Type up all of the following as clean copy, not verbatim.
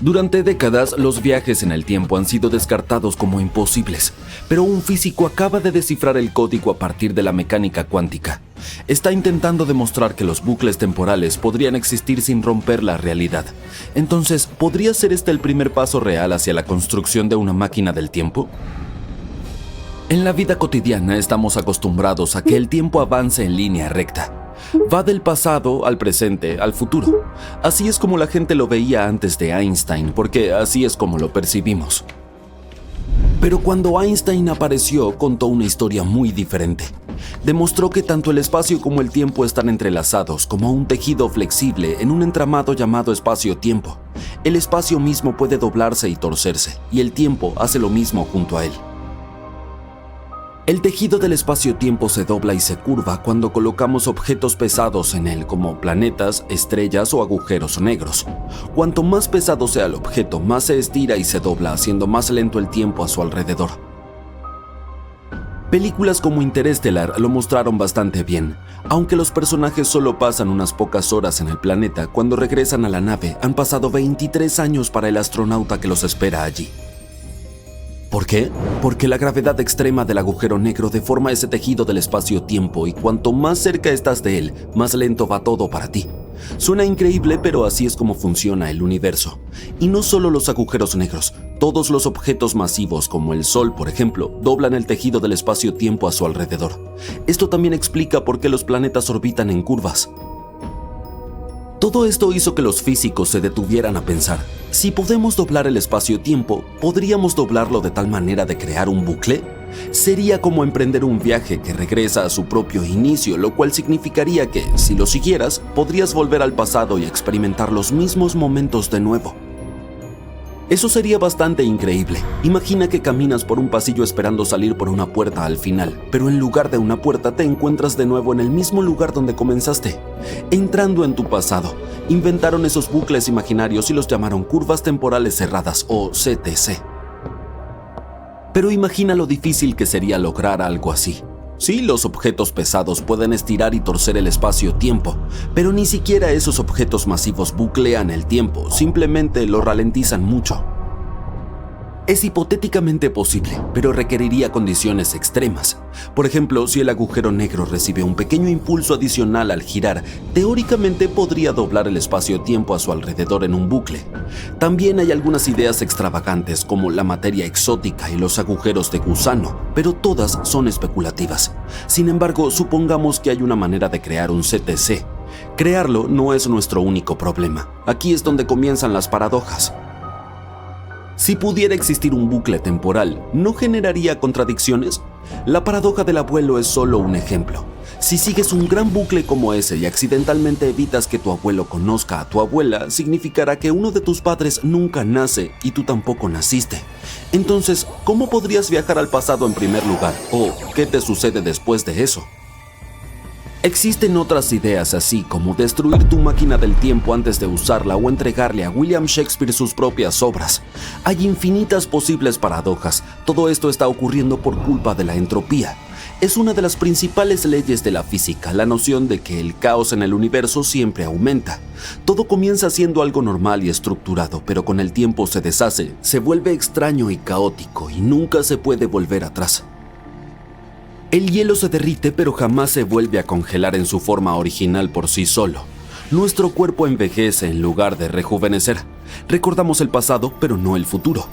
Durante décadas, los viajes en el tiempo han sido descartados como imposibles, pero un físico acaba de descifrar el código a partir de la mecánica cuántica. Está intentando demostrar que los bucles temporales podrían existir sin romper la realidad. Entonces, ¿podría ser este el primer paso real hacia la construcción de una máquina del tiempo? En la vida cotidiana estamos acostumbrados a que el tiempo avance en línea recta. Va del pasado al presente, al futuro. Así es como la gente lo veía antes de Einstein, porque así es como lo percibimos. Pero cuando Einstein apareció, contó una historia muy diferente. Demostró que tanto el espacio como el tiempo están entrelazados como un tejido flexible en un entramado llamado espacio-tiempo. El espacio mismo puede doblarse y torcerse, y el tiempo hace lo mismo junto a él. El tejido del espacio-tiempo se dobla y se curva cuando colocamos objetos pesados en él, como planetas, estrellas o agujeros negros. Cuanto más pesado sea el objeto, más se estira y se dobla, haciendo más lento el tiempo a su alrededor. Películas como Interestelar lo mostraron bastante bien. Aunque los personajes solo pasan unas pocas horas en el planeta, cuando regresan a la nave han pasado 23 años para el astronauta que los espera allí. ¿Por qué? Porque la gravedad extrema del agujero negro deforma ese tejido del espacio-tiempo y cuanto más cerca estás de él, más lento va todo para ti. Suena increíble, pero así es como funciona el universo. Y no solo los agujeros negros, todos los objetos masivos como el Sol, por ejemplo, doblan el tejido del espacio-tiempo a su alrededor. Esto también explica por qué los planetas orbitan en curvas. Todo esto hizo que los físicos se detuvieran a pensar, si podemos doblar el espacio-tiempo, ¿podríamos doblarlo de tal manera de crear un bucle? Sería como emprender un viaje que regresa a su propio inicio, lo cual significaría que, si lo siguieras, podrías volver al pasado y experimentar los mismos momentos de nuevo. Eso sería bastante increíble. Imagina que caminas por un pasillo esperando salir por una puerta al final, pero en lugar de una puerta te encuentras de nuevo en el mismo lugar donde comenzaste, entrando en tu pasado. Inventaron esos bucles imaginarios y los llamaron curvas temporales cerradas o CTC. Pero imagina lo difícil que sería lograr algo así. Sí, los objetos pesados pueden estirar y torcer el espacio-tiempo, pero ni siquiera esos objetos masivos buclean el tiempo, simplemente lo ralentizan mucho. Es hipotéticamente posible, pero requeriría condiciones extremas. Por ejemplo, si el agujero negro recibe un pequeño impulso adicional al girar, teóricamente podría doblar el espacio-tiempo a su alrededor en un bucle. También hay algunas ideas extravagantes como la materia exótica y los agujeros de gusano, pero todas son especulativas. Sin embargo, supongamos que hay una manera de crear un CTC. Crearlo no es nuestro único problema. Aquí es donde comienzan las paradojas. Si pudiera existir un bucle temporal, ¿no generaría contradicciones? La paradoja del abuelo es solo un ejemplo. Si sigues un gran bucle como ese y accidentalmente evitas que tu abuelo conozca a tu abuela, significará que uno de tus padres nunca nace y tú tampoco naciste. Entonces, ¿cómo podrías viajar al pasado en primer lugar? ¿O qué te sucede después de eso? Existen otras ideas así como destruir tu máquina del tiempo antes de usarla o entregarle a William Shakespeare sus propias obras. Hay infinitas posibles paradojas. Todo esto está ocurriendo por culpa de la entropía. Es una de las principales leyes de la física, la noción de que el caos en el universo siempre aumenta. Todo comienza siendo algo normal y estructurado, pero con el tiempo se deshace, se vuelve extraño y caótico y nunca se puede volver atrás. El hielo se derrite, pero jamás se vuelve a congelar en su forma original por sí solo. Nuestro cuerpo envejece en lugar de rejuvenecer. Recordamos el pasado, pero no el futuro.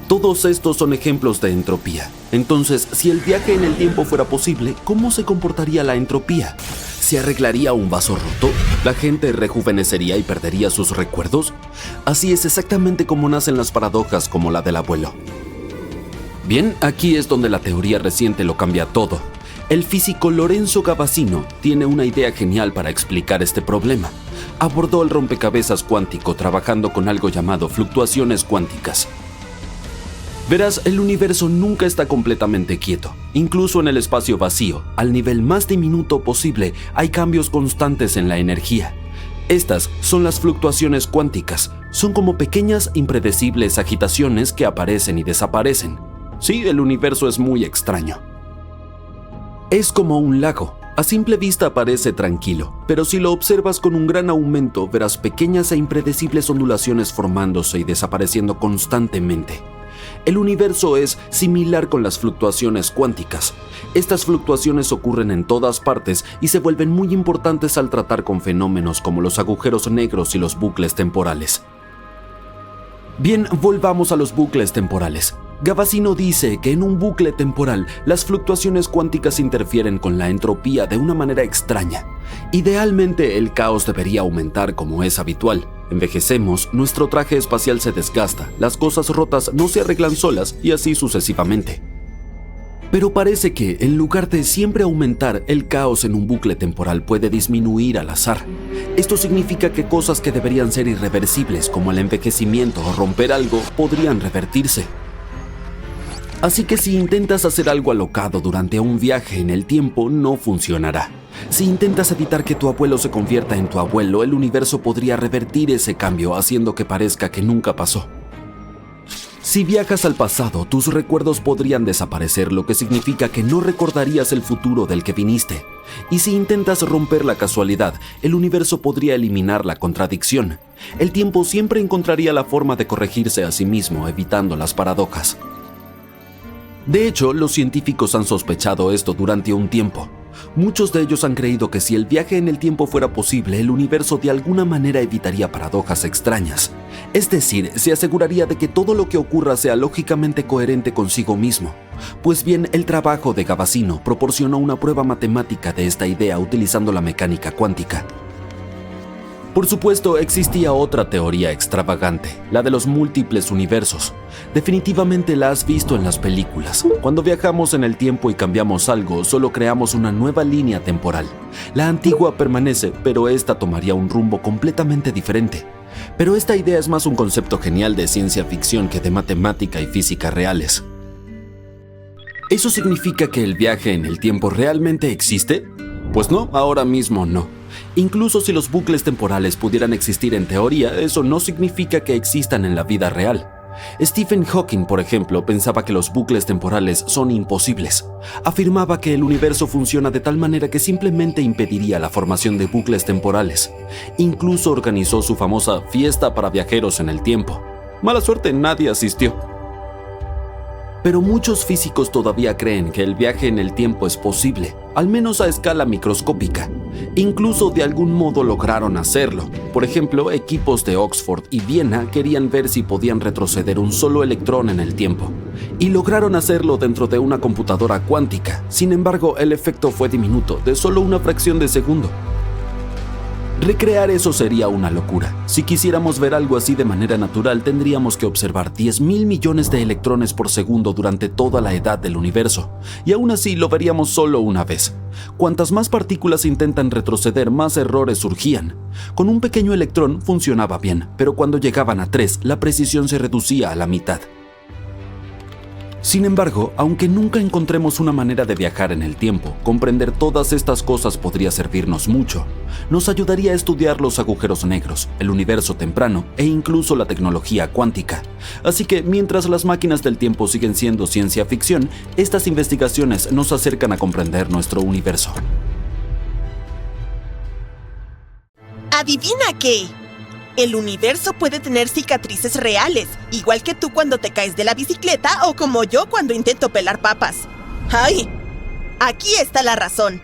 Todos estos son ejemplos de entropía. Entonces, si el viaje en el tiempo fuera posible, ¿cómo se comportaría la entropía? ¿Se arreglaría un vaso roto? ¿La gente rejuvenecería y perdería sus recuerdos? Así es exactamente como nacen las paradojas como la del abuelo. Bien, aquí es donde la teoría reciente lo cambia todo. El físico Lorenzo Gavassino tiene una idea genial para explicar este problema. Abordó el rompecabezas cuántico trabajando con algo llamado fluctuaciones cuánticas. Verás, el universo nunca está completamente quieto. Incluso en el espacio vacío, al nivel más diminuto posible, hay cambios constantes en la energía. Estas son las fluctuaciones cuánticas. Son como pequeñas, impredecibles agitaciones que aparecen y desaparecen. Sí, el universo es muy extraño. Es como un lago. A simple vista parece tranquilo, pero si lo observas con un gran aumento, verás pequeñas e impredecibles ondulaciones formándose y desapareciendo constantemente. El universo es similar con las fluctuaciones cuánticas. Estas fluctuaciones ocurren en todas partes y se vuelven muy importantes al tratar con fenómenos como los agujeros negros y los bucles temporales. Bien, volvamos a los bucles temporales. Gavassino dice que en un bucle temporal las fluctuaciones cuánticas interfieren con la entropía de una manera extraña. Idealmente el caos debería aumentar como es habitual. Envejecemos, nuestro traje espacial se desgasta, las cosas rotas no se arreglan solas y así sucesivamente. Pero parece que, en lugar de siempre aumentar, el caos en un bucle temporal puede disminuir al azar. Esto significa que cosas que deberían ser irreversibles, como el envejecimiento o romper algo, podrían revertirse. Así que si intentas hacer algo alocado durante un viaje en el tiempo, no funcionará. Si intentas evitar que tu abuelo se convierta en tu abuelo, el universo podría revertir ese cambio haciendo que parezca que nunca pasó. Si viajas al pasado, tus recuerdos podrían desaparecer, lo que significa que no recordarías el futuro del que viniste. Y si intentas romper la casualidad, el universo podría eliminar la contradicción. El tiempo siempre encontraría la forma de corregirse a sí mismo, evitando las paradojas. De hecho, los científicos han sospechado esto durante un tiempo. Muchos de ellos han creído que si el viaje en el tiempo fuera posible, el universo de alguna manera evitaría paradojas extrañas. Es decir, se aseguraría de que todo lo que ocurra sea lógicamente coherente consigo mismo. Pues bien, el trabajo de Gavassino proporcionó una prueba matemática de esta idea utilizando la mecánica cuántica. Por supuesto, existía otra teoría extravagante, la de los múltiples universos. Definitivamente la has visto en las películas. Cuando viajamos en el tiempo y cambiamos algo, solo creamos una nueva línea temporal. La antigua permanece, pero esta tomaría un rumbo completamente diferente. Pero esta idea es más un concepto genial de ciencia ficción que de matemática y física reales. ¿Eso significa que el viaje en el tiempo realmente existe? Pues no, ahora mismo no. Incluso si los bucles temporales pudieran existir en teoría, eso no significa que existan en la vida real. Stephen Hawking, por ejemplo, pensaba que los bucles temporales son imposibles. Afirmaba que el universo funciona de tal manera que simplemente impediría la formación de bucles temporales. Incluso organizó su famosa fiesta para viajeros en el tiempo. Mala suerte, nadie asistió. Pero muchos físicos todavía creen que el viaje en el tiempo es posible, al menos a escala microscópica. Incluso de algún modo lograron hacerlo. Por ejemplo, equipos de Oxford y Viena querían ver si podían retroceder un solo electrón en el tiempo. Y lograron hacerlo dentro de una computadora cuántica. Sin embargo, el efecto fue diminuto, de solo una fracción de segundo. Recrear eso sería una locura. Si quisiéramos ver algo así de manera natural, tendríamos que observar 10.000 millones de electrones por segundo durante toda la edad del universo, y aún así lo veríamos solo una vez. Cuantas más partículas intentan retroceder, más errores surgían. Con un pequeño electrón funcionaba bien, pero cuando llegaban a 3, la precisión se reducía a la mitad. Sin embargo, aunque nunca encontremos una manera de viajar en el tiempo, comprender todas estas cosas podría servirnos mucho. Nos ayudaría a estudiar los agujeros negros, el universo temprano e incluso la tecnología cuántica. Así que, mientras las máquinas del tiempo siguen siendo ciencia ficción, estas investigaciones nos acercan a comprender nuestro universo. ¿Adivina qué? El universo puede tener cicatrices reales, igual que tú cuando te caes de la bicicleta o como yo cuando intento pelar papas. ¡Ay! Aquí está la razón.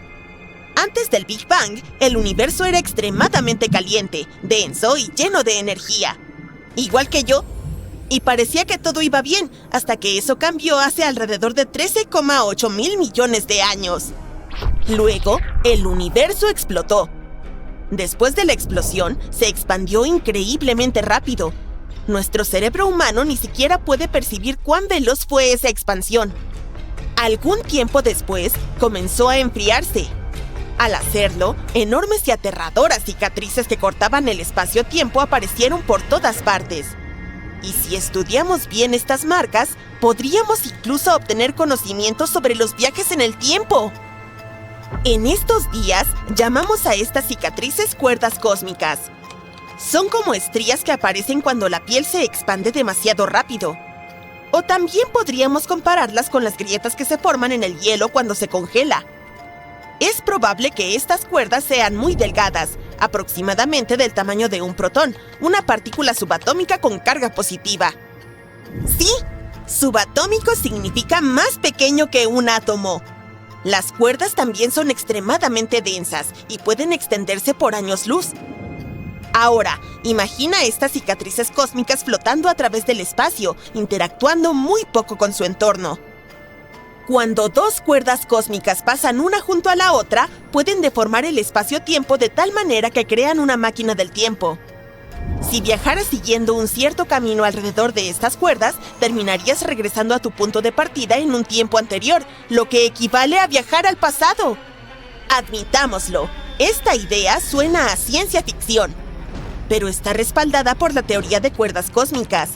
Antes del Big Bang, el universo era extremadamente caliente, denso y lleno de energía. Igual que yo. Y parecía que todo iba bien, hasta que eso cambió hace alrededor de 13,8 mil millones de años. Luego, el universo explotó. Después de la explosión, se expandió increíblemente rápido. Nuestro cerebro humano ni siquiera puede percibir cuán veloz fue esa expansión. Algún tiempo después, comenzó a enfriarse. Al hacerlo, enormes y aterradoras cicatrices que cortaban el espacio-tiempo aparecieron por todas partes. Y si estudiamos bien estas marcas, podríamos incluso obtener conocimientos sobre los viajes en el tiempo. En estos días, llamamos a estas cicatrices cuerdas cósmicas. Son como estrías que aparecen cuando la piel se expande demasiado rápido. O también podríamos compararlas con las grietas que se forman en el hielo cuando se congela. Es probable que estas cuerdas sean muy delgadas, aproximadamente del tamaño de un protón, una partícula subatómica con carga positiva. Sí, subatómico significa más pequeño que un átomo. Las cuerdas también son extremadamente densas y pueden extenderse por años luz. Ahora, imagina estas cicatrices cósmicas flotando a través del espacio, interactuando muy poco con su entorno. Cuando dos cuerdas cósmicas pasan una junto a la otra, pueden deformar el espacio-tiempo de tal manera que crean una máquina del tiempo. Si viajaras siguiendo un cierto camino alrededor de estas cuerdas, terminarías regresando a tu punto de partida en un tiempo anterior, lo que equivale a viajar al pasado. Admitámoslo, esta idea suena a ciencia ficción, pero está respaldada por la teoría de cuerdas cósmicas,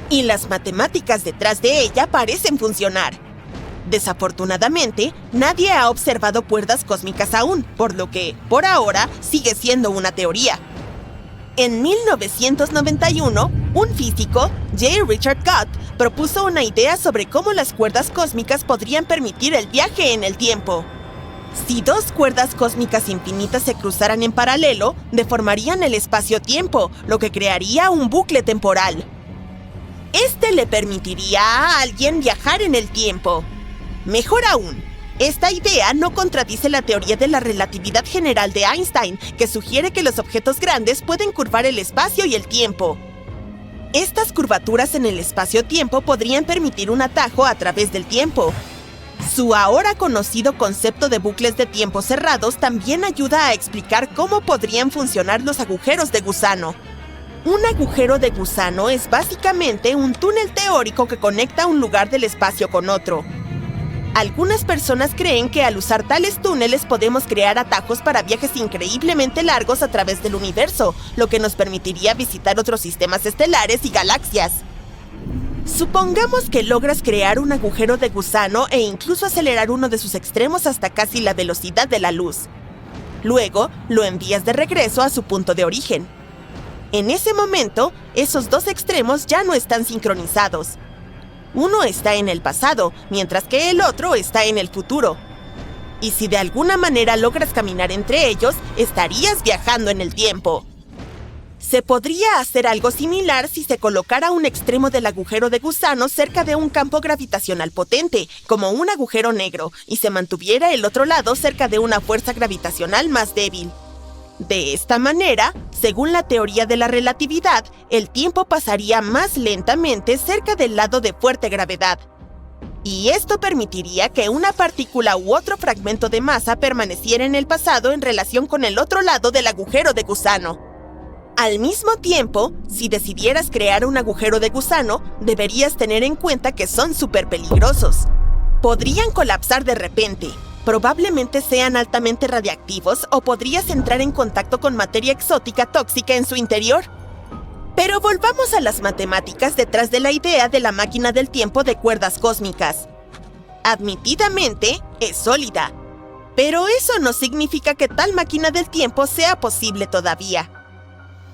y las matemáticas detrás de ella parecen funcionar. Desafortunadamente, nadie ha observado cuerdas cósmicas aún, por lo que, por ahora, sigue siendo una teoría. En 1991, un físico, J. Richard Gott, propuso una idea sobre cómo las cuerdas cósmicas podrían permitir el viaje en el tiempo. Si dos cuerdas cósmicas infinitas se cruzaran en paralelo, deformarían el espacio-tiempo, lo que crearía un bucle temporal. Este le permitiría a alguien viajar en el tiempo. Mejor aún, esta idea no contradice la teoría de la relatividad general de Einstein, que sugiere que los objetos grandes pueden curvar el espacio y el tiempo. Estas curvaturas en el espacio-tiempo podrían permitir un atajo a través del tiempo. Su ahora conocido concepto de bucles de tiempo cerrados también ayuda a explicar cómo podrían funcionar los agujeros de gusano. Un agujero de gusano es básicamente un túnel teórico que conecta un lugar del espacio con otro. Algunas personas creen que al usar tales túneles podemos crear atajos para viajes increíblemente largos a través del universo, lo que nos permitiría visitar otros sistemas estelares y galaxias. Supongamos que logras crear un agujero de gusano e incluso acelerar uno de sus extremos hasta casi la velocidad de la luz. Luego, lo envías de regreso a su punto de origen. En ese momento, esos dos extremos ya no están sincronizados. Uno está en el pasado, mientras que el otro está en el futuro. Y si de alguna manera logras caminar entre ellos, estarías viajando en el tiempo. Se podría hacer algo similar si se colocara un extremo del agujero de gusano cerca de un campo gravitacional potente, como un agujero negro, y se mantuviera el otro lado cerca de una fuerza gravitacional más débil. De esta manera, según la teoría de la relatividad, el tiempo pasaría más lentamente cerca del lado de fuerte gravedad. Y esto permitiría que una partícula u otro fragmento de masa permaneciera en el pasado en relación con el otro lado del agujero de gusano. Al mismo tiempo, si decidieras crear un agujero de gusano, deberías tener en cuenta que son súper peligrosos. Podrían colapsar de repente. Probablemente sean altamente radiactivos o podrías entrar en contacto con materia exótica tóxica en su interior. Pero volvamos a las matemáticas detrás de la idea de la máquina del tiempo de cuerdas cósmicas. Admitidamente, es sólida. Pero eso no significa que tal máquina del tiempo sea posible todavía.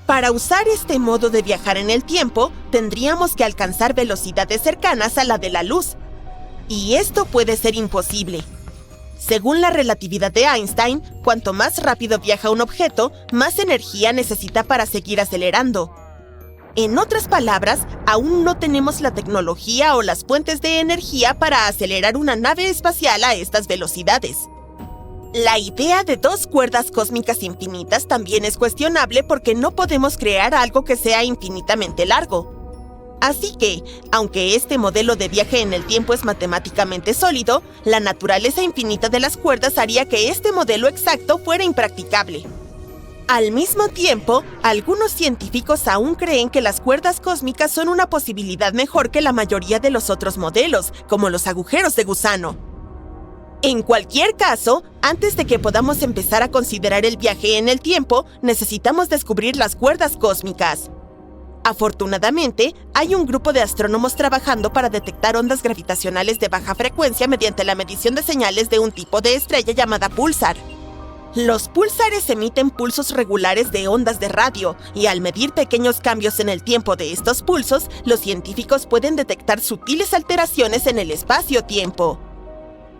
Para usar este modo de viajar en el tiempo, tendríamos que alcanzar velocidades cercanas a la de la luz. Y esto puede ser imposible. Según la relatividad de Einstein, cuanto más rápido viaja un objeto, más energía necesita para seguir acelerando. En otras palabras, aún no tenemos la tecnología o las fuentes de energía para acelerar una nave espacial a estas velocidades. La idea de dos cuerdas cósmicas infinitas también es cuestionable porque no podemos crear algo que sea infinitamente largo. Así que, aunque este modelo de viaje en el tiempo es matemáticamente sólido, la naturaleza infinita de las cuerdas haría que este modelo exacto fuera impracticable. Al mismo tiempo, algunos científicos aún creen que las cuerdas cósmicas son una posibilidad mejor que la mayoría de los otros modelos, como los agujeros de gusano. En cualquier caso, antes de que podamos empezar a considerar el viaje en el tiempo, necesitamos descubrir las cuerdas cósmicas. Afortunadamente, hay un grupo de astrónomos trabajando para detectar ondas gravitacionales de baja frecuencia mediante la medición de señales de un tipo de estrella llamada púlsar. Los púlsares emiten pulsos regulares de ondas de radio, y al medir pequeños cambios en el tiempo de estos pulsos, los científicos pueden detectar sutiles alteraciones en el espacio-tiempo.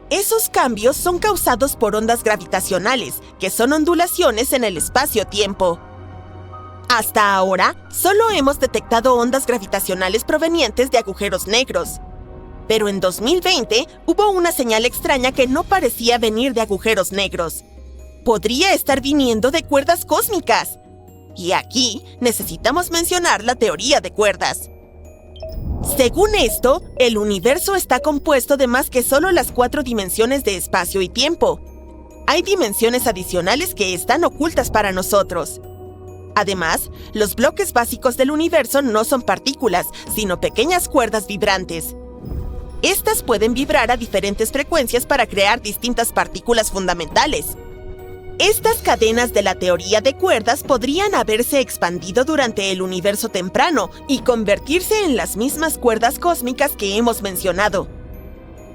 Esos cambios son causados por ondas gravitacionales, que son ondulaciones en el espacio-tiempo. Hasta ahora, solo hemos detectado ondas gravitacionales provenientes de agujeros negros. Pero en 2020 hubo una señal extraña que no parecía venir de agujeros negros. Podría estar viniendo de cuerdas cósmicas. Y aquí necesitamos mencionar la teoría de cuerdas. Según esto, el universo está compuesto de más que solo las 4 dimensiones de espacio y tiempo. Hay dimensiones adicionales que están ocultas para nosotros. Además, los bloques básicos del universo no son partículas, sino pequeñas cuerdas vibrantes. Estas pueden vibrar a diferentes frecuencias para crear distintas partículas fundamentales. Estas cadenas de la teoría de cuerdas podrían haberse expandido durante el universo temprano y convertirse en las mismas cuerdas cósmicas que hemos mencionado.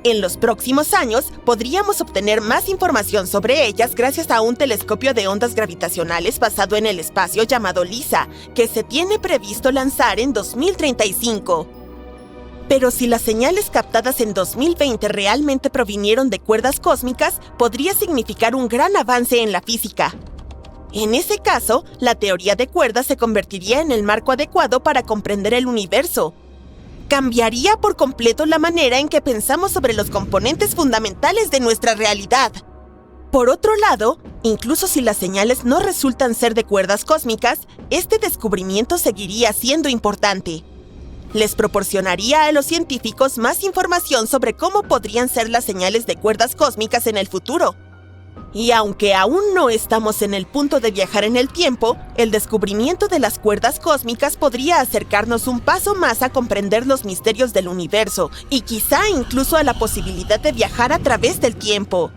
En los próximos años, podríamos obtener más información sobre ellas gracias a un telescopio de ondas gravitacionales basado en el espacio llamado LISA, que se tiene previsto lanzar en 2035. Pero si las señales captadas en 2020 realmente provinieron de cuerdas cósmicas, podría significar un gran avance en la física. En ese caso, la teoría de cuerdas se convertiría en el marco adecuado para comprender el universo. Cambiaría por completo la manera en que pensamos sobre los componentes fundamentales de nuestra realidad. Por otro lado, incluso si las señales no resultan ser de cuerdas cósmicas, este descubrimiento seguiría siendo importante. Les proporcionaría a los científicos más información sobre cómo podrían ser las señales de cuerdas cósmicas en el futuro. Y aunque aún no estamos en el punto de viajar en el tiempo, el descubrimiento de las cuerdas cósmicas podría acercarnos un paso más a comprender los misterios del universo y quizá incluso a la posibilidad de viajar a través del tiempo.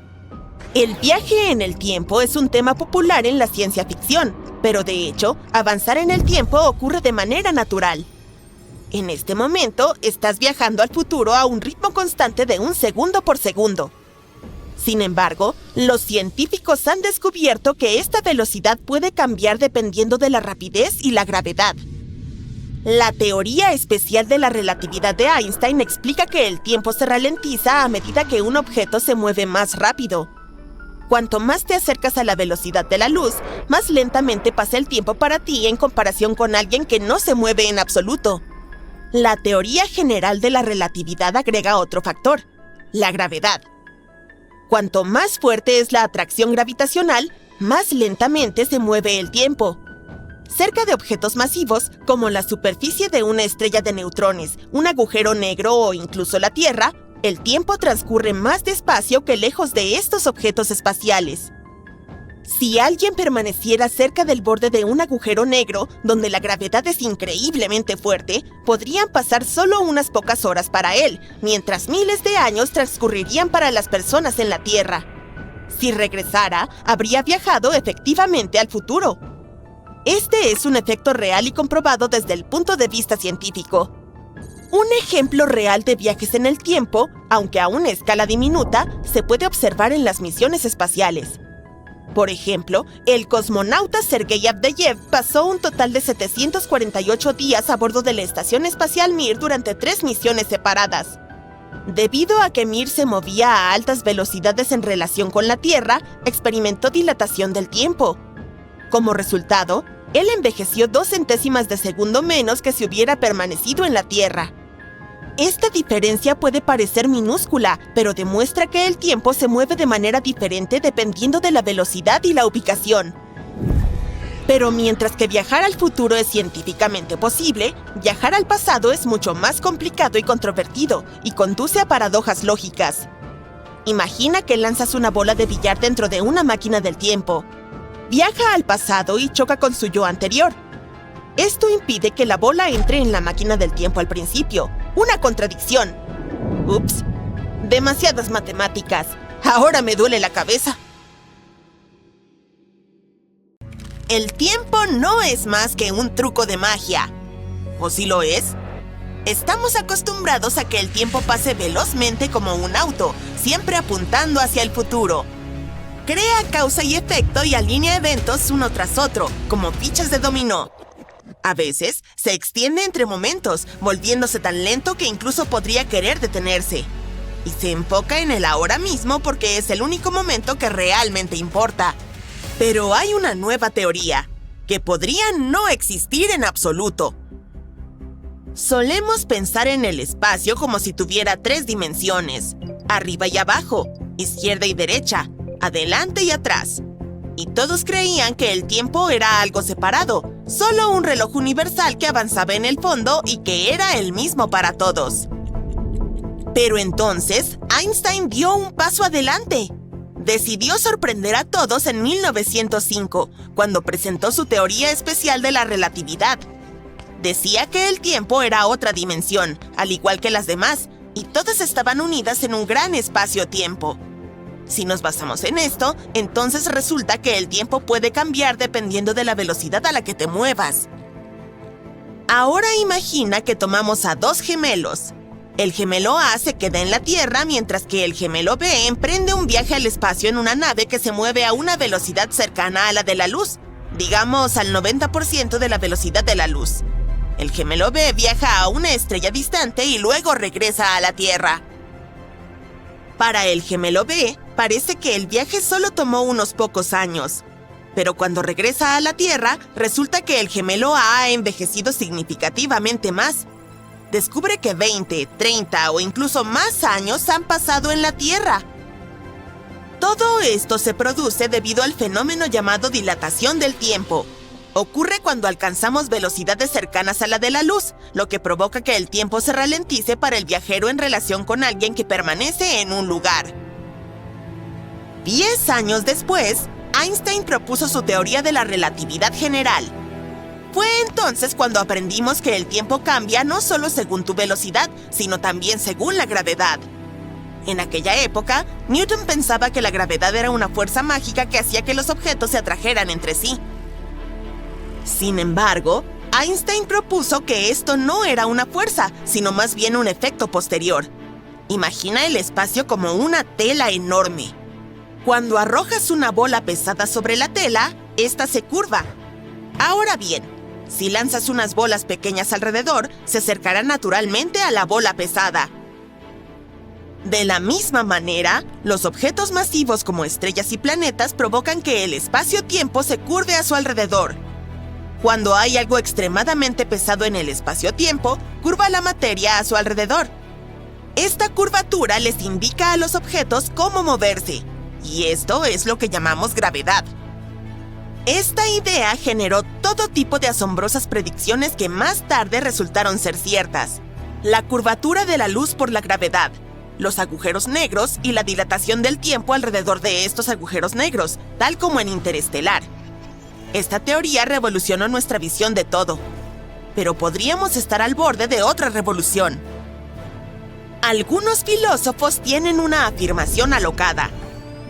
El viaje en el tiempo es un tema popular en la ciencia ficción, pero de hecho, avanzar en el tiempo ocurre de manera natural. En este momento, estás viajando al futuro a un ritmo constante de 1 segundo por segundo. Sin embargo, los científicos han descubierto que esta velocidad puede cambiar dependiendo de la rapidez y la gravedad. La teoría especial de la relatividad de Einstein explica que el tiempo se ralentiza a medida que un objeto se mueve más rápido. Cuanto más te acercas a la velocidad de la luz, más lentamente pasa el tiempo para ti en comparación con alguien que no se mueve en absoluto. La teoría general de la relatividad agrega otro factor, la gravedad. Cuanto más fuerte es la atracción gravitacional, más lentamente se mueve el tiempo. Cerca de objetos masivos, como la superficie de una estrella de neutrones, un agujero negro o incluso la Tierra, el tiempo transcurre más despacio que lejos de estos objetos espaciales. Si alguien permaneciera cerca del borde de un agujero negro, donde la gravedad es increíblemente fuerte, podrían pasar solo unas pocas horas para él, mientras miles de años transcurrirían para las personas en la Tierra. Si regresara, habría viajado efectivamente al futuro. Este es un efecto real y comprobado desde el punto de vista científico. Un ejemplo real de viajes en el tiempo, aunque a una escala diminuta, se puede observar en las misiones espaciales. Por ejemplo, el cosmonauta Sergei Avdeyev pasó un total de 748 días a bordo de la Estación Espacial Mir durante 3 misiones separadas. Debido a que Mir se movía a altas velocidades en relación con la Tierra, experimentó dilatación del tiempo. Como resultado, él envejeció 2 centésimas de segundo menos que si hubiera permanecido en la Tierra. Esta diferencia puede parecer minúscula, pero demuestra que el tiempo se mueve de manera diferente dependiendo de la velocidad y la ubicación. Pero mientras que viajar al futuro es científicamente posible, viajar al pasado es mucho más complicado y controvertido, y conduce a paradojas lógicas. Imagina que lanzas una bola de billar dentro de una máquina del tiempo. Viaja al pasado y choca con su yo anterior. Esto impide que la bola entre en la máquina del tiempo al principio. ¡Una contradicción! Ups, demasiadas matemáticas. Ahora me duele la cabeza. El tiempo no es más que un truco de magia. ¿O sí lo es? Estamos acostumbrados a que el tiempo pase velozmente como un auto, siempre apuntando hacia el futuro. Crea causa y efecto y alinea eventos uno tras otro, como fichas de dominó. A veces, se extiende entre momentos, volviéndose tan lento que incluso podría querer detenerse. y se enfoca en el ahora mismo porque es el único momento que realmente importa. Pero hay una nueva teoría, que podría no existir en absoluto. Solemos pensar en el espacio como si tuviera 3 dimensiones, arriba y abajo, izquierda y derecha, adelante y atrás. Y todos creían que el tiempo era algo separado, solo un reloj universal que avanzaba en el fondo y que era el mismo para todos. Pero entonces, Einstein dio un paso adelante. Decidió sorprender a todos en 1905, cuando presentó su teoría especial de la relatividad. Decía que el tiempo era otra dimensión, al igual que las demás, y todas estaban unidas en un gran espacio-tiempo. Si nos basamos en esto, entonces resulta que el tiempo puede cambiar dependiendo de la velocidad a la que te muevas. Ahora imagina que tomamos a 2 gemelos. El gemelo A se queda en la Tierra, mientras que el gemelo B emprende un viaje al espacio en una nave que se mueve a una velocidad cercana a la de la luz, digamos al 90% de la velocidad de la luz. El gemelo B viaja a una estrella distante y luego regresa a la Tierra. Para el gemelo B, parece que el viaje solo tomó unos pocos años. Pero cuando regresa a la Tierra, resulta que el gemelo A ha envejecido significativamente más. Descubre que 20, 30 o incluso más años han pasado en la Tierra. Todo esto se produce debido al fenómeno llamado dilatación del tiempo. Ocurre cuando alcanzamos velocidades cercanas a la de la luz, lo que provoca que el tiempo se ralentice para el viajero en relación con alguien que permanece en un lugar. 10 años después, Einstein propuso su teoría de la relatividad general. Fue entonces cuando aprendimos que el tiempo cambia no solo según tu velocidad, sino también según la gravedad. En aquella época, Newton pensaba que la gravedad era una fuerza mágica que hacía que los objetos se atrajeran entre sí. Sin embargo, Einstein propuso que esto no era una fuerza, sino más bien un efecto posterior. Imagina el espacio como una tela enorme. Cuando arrojas una bola pesada sobre la tela, esta se curva. Ahora bien, si lanzas unas bolas pequeñas alrededor, se acercará naturalmente a la bola pesada. De la misma manera, los objetos masivos como estrellas y planetas provocan que el espacio-tiempo se curve a su alrededor. Cuando hay algo extremadamente pesado en el espacio-tiempo, curva la materia a su alrededor. Esta curvatura les indica a los objetos cómo moverse, y esto es lo que llamamos gravedad. Esta idea generó todo tipo de asombrosas predicciones que más tarde resultaron ser ciertas. La curvatura de la luz por la gravedad, los agujeros negros y la dilatación del tiempo alrededor de estos agujeros negros, tal como en Interestelar. Esta teoría revolucionó nuestra visión de todo, pero podríamos estar al borde de otra revolución. Algunos filósofos tienen una afirmación alocada.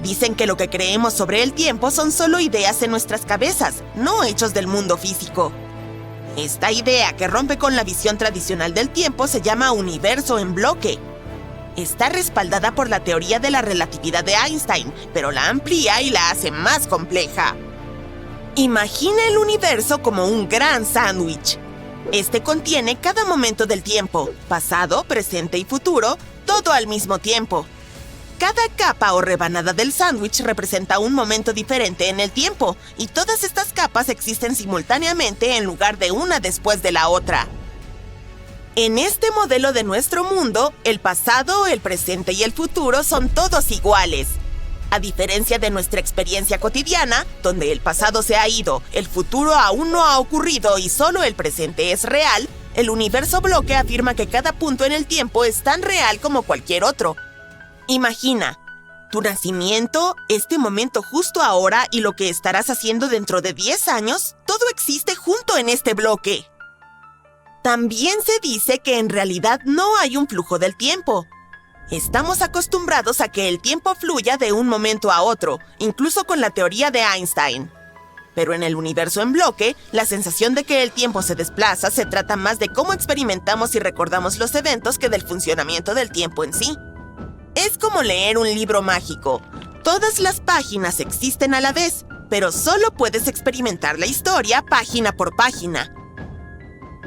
Dicen que lo que creemos sobre el tiempo son solo ideas en nuestras cabezas, no hechos del mundo físico. Esta idea, que rompe con la visión tradicional del tiempo, se llama universo en bloque. Está respaldada por la teoría de la relatividad de Einstein, pero la amplía y la hace más compleja. Imagina el universo como un gran sándwich. Este contiene cada momento del tiempo, pasado, presente y futuro, todo al mismo tiempo. Cada capa o rebanada del sándwich representa un momento diferente en el tiempo, y todas estas capas existen simultáneamente en lugar de una después de la otra. En este modelo de nuestro mundo, el pasado, el presente y el futuro son todos iguales. A diferencia de nuestra experiencia cotidiana, donde el pasado se ha ido, el futuro aún no ha ocurrido y solo el presente es real, el universo bloque afirma que cada punto en el tiempo es tan real como cualquier otro. Imagina, tu nacimiento, este momento justo ahora y lo que estarás haciendo dentro de 10 años, todo existe junto en este bloque. También se dice que en realidad no hay un flujo del tiempo. Estamos acostumbrados a que el tiempo fluya de un momento a otro, incluso con la teoría de Einstein. Pero en el universo en bloque, la sensación de que el tiempo se desplaza se trata más de cómo experimentamos y recordamos los eventos que del funcionamiento del tiempo en sí. Es como leer un libro mágico. Todas las páginas existen a la vez, pero solo puedes experimentar la historia página por página.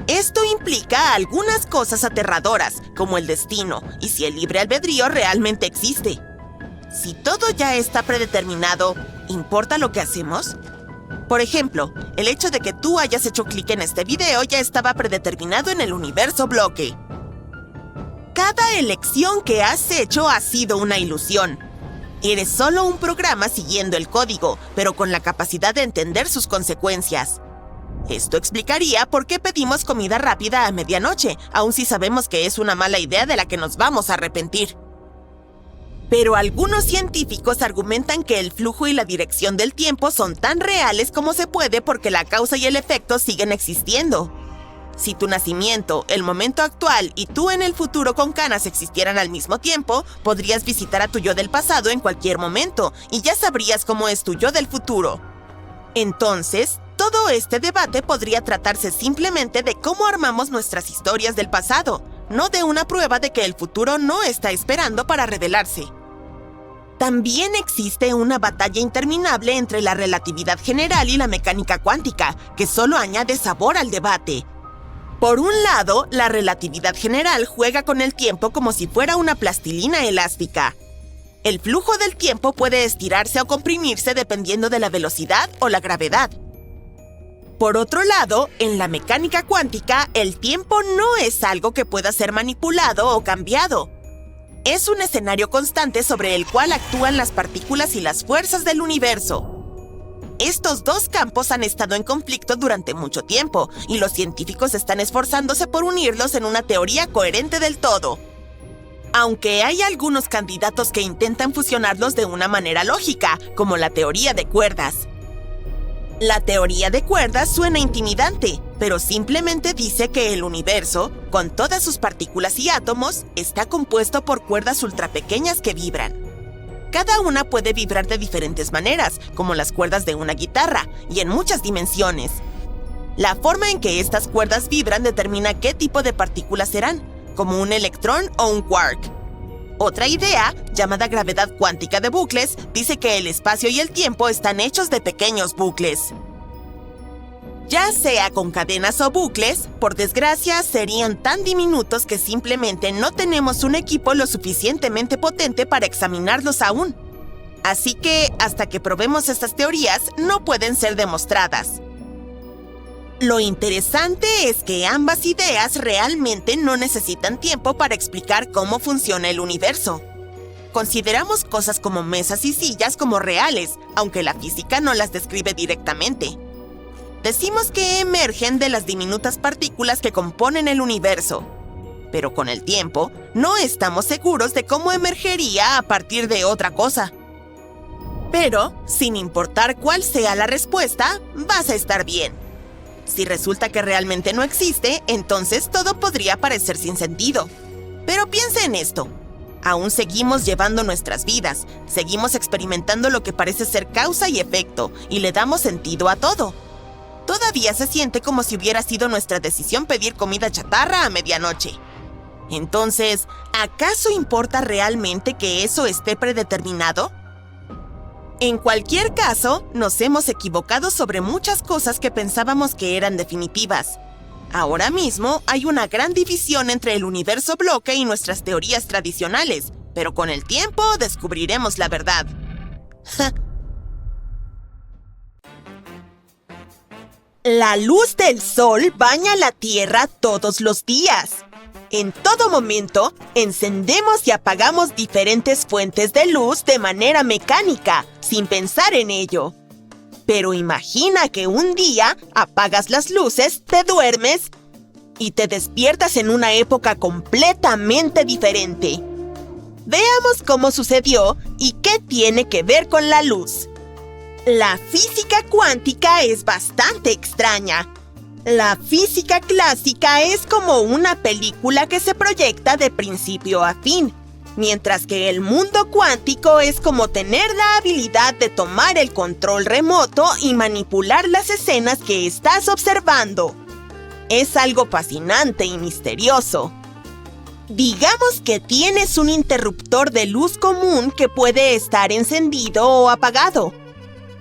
Esto implica algunas cosas aterradoras, como el destino, y si el libre albedrío realmente existe. Si todo ya está predeterminado, ¿importa lo que hacemos? Por ejemplo, el hecho de que tú hayas hecho clic en este video ya estaba predeterminado en el universo bloque. Cada elección que has hecho ha sido una ilusión. Eres solo un programa siguiendo el código, pero con la capacidad de entender sus consecuencias. Esto explicaría por qué pedimos comida rápida a medianoche, aun si sabemos que es una mala idea de la que nos vamos a arrepentir. Pero algunos científicos argumentan que el flujo y la dirección del tiempo son tan reales como se puede porque la causa y el efecto siguen existiendo. Si tu nacimiento, el momento actual y tú en el futuro con canas existieran al mismo tiempo, podrías visitar a tu yo del pasado en cualquier momento y ya sabrías cómo es tu yo del futuro. Entonces, todo este debate podría tratarse simplemente de cómo armamos nuestras historias del pasado, no de una prueba de que el futuro no está esperando para revelarse. También existe una batalla interminable entre la relatividad general y la mecánica cuántica, que solo añade sabor al debate. Por un lado, la relatividad general juega con el tiempo como si fuera una plastilina elástica. El flujo del tiempo puede estirarse o comprimirse dependiendo de la velocidad o la gravedad. Por otro lado, en la mecánica cuántica, el tiempo no es algo que pueda ser manipulado o cambiado. Es un escenario constante sobre el cual actúan las partículas y las fuerzas del universo. Estos dos campos han estado en conflicto durante mucho tiempo, y los científicos están esforzándose por unirlos en una teoría coherente del todo. Aunque hay algunos candidatos que intentan fusionarlos de una manera lógica, como la teoría de cuerdas. La teoría de cuerdas suena intimidante, pero simplemente dice que el universo, con todas sus partículas y átomos, está compuesto por cuerdas ultrapequeñas que vibran. Cada una puede vibrar de diferentes maneras, como las cuerdas de una guitarra, y en muchas dimensiones. La forma en que estas cuerdas vibran determina qué tipo de partículas serán, como un electrón o un quark. Otra idea, llamada gravedad cuántica de bucles, dice que el espacio y el tiempo están hechos de pequeños bucles. Ya sea con cadenas o bucles, por desgracia, serían tan diminutos que simplemente no tenemos un equipo lo suficientemente potente para examinarlos aún. Así que, hasta que probemos estas teorías, no pueden ser demostradas. Lo interesante es que ambas ideas realmente no necesitan tiempo para explicar cómo funciona el universo. Consideramos cosas como mesas y sillas como reales, aunque la física no las describe directamente. Decimos que emergen de las diminutas partículas que componen el universo. Pero con el tiempo, no estamos seguros de cómo emergería a partir de otra cosa. Pero, sin importar cuál sea la respuesta, vas a estar bien. Si resulta que realmente no existe, entonces todo podría parecer sin sentido. Pero piensa en esto. Aún seguimos llevando nuestras vidas, seguimos experimentando lo que parece ser causa y efecto, y le damos sentido a todo. Todavía se siente como si hubiera sido nuestra decisión pedir comida chatarra a medianoche. Entonces, ¿acaso importa realmente que eso esté predeterminado? En cualquier caso, nos hemos equivocado sobre muchas cosas que pensábamos que eran definitivas. Ahora mismo hay una gran división entre el universo bloque y nuestras teorías tradicionales, pero con el tiempo descubriremos la verdad. La luz del sol baña la Tierra todos los días. En todo momento, encendemos y apagamos diferentes fuentes de luz de manera mecánica, sin pensar en ello. Pero imagina que un día apagas las luces, te duermes y te despiertas en una época completamente diferente. Veamos cómo sucedió y qué tiene que ver con la luz. La física cuántica es bastante extraña. La física clásica es como una película que se proyecta de principio a fin, mientras que el mundo cuántico es como tener la habilidad de tomar el control remoto y manipular las escenas que estás observando. Es algo fascinante y misterioso. Digamos que tienes un interruptor de luz común que puede estar encendido o apagado.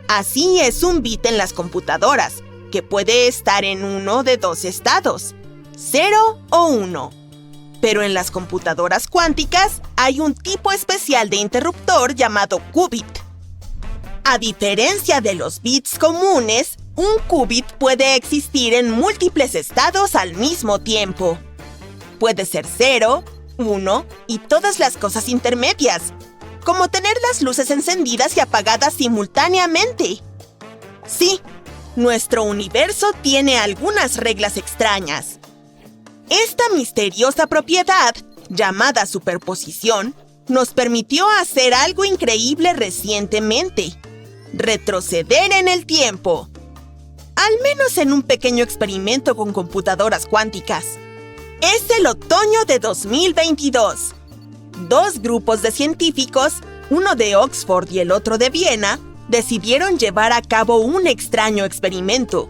Así es un bit en las computadoras, que puede estar en uno de dos estados. 0 o 1. Pero en las computadoras cuánticas hay un tipo especial de interruptor llamado qubit. A diferencia de los bits comunes, un qubit puede existir en múltiples estados al mismo tiempo. Puede ser 0, 1 y todas las cosas intermedias, como tener las luces encendidas y apagadas simultáneamente. Sí, nuestro universo tiene algunas reglas extrañas. Esta misteriosa propiedad, llamada superposición, nos permitió hacer algo increíble recientemente: retroceder en el tiempo. Al menos en un pequeño experimento con computadoras cuánticas. Es el otoño de 2022. Dos grupos de científicos, uno de Oxford y el otro de Viena, decidieron llevar a cabo un extraño experimento.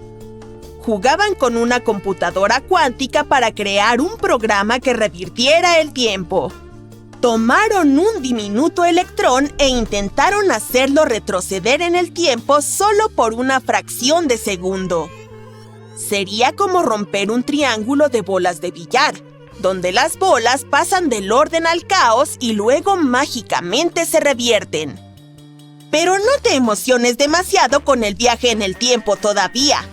Jugaban con una computadora cuántica para crear un programa que revirtiera el tiempo. Tomaron un diminuto electrón e intentaron hacerlo retroceder en el tiempo solo por una fracción de segundo. Sería como romper un triángulo de bolas de billar, donde las bolas pasan del orden al caos y luego mágicamente se revierten. Pero no te emociones demasiado con el viaje en el tiempo todavía.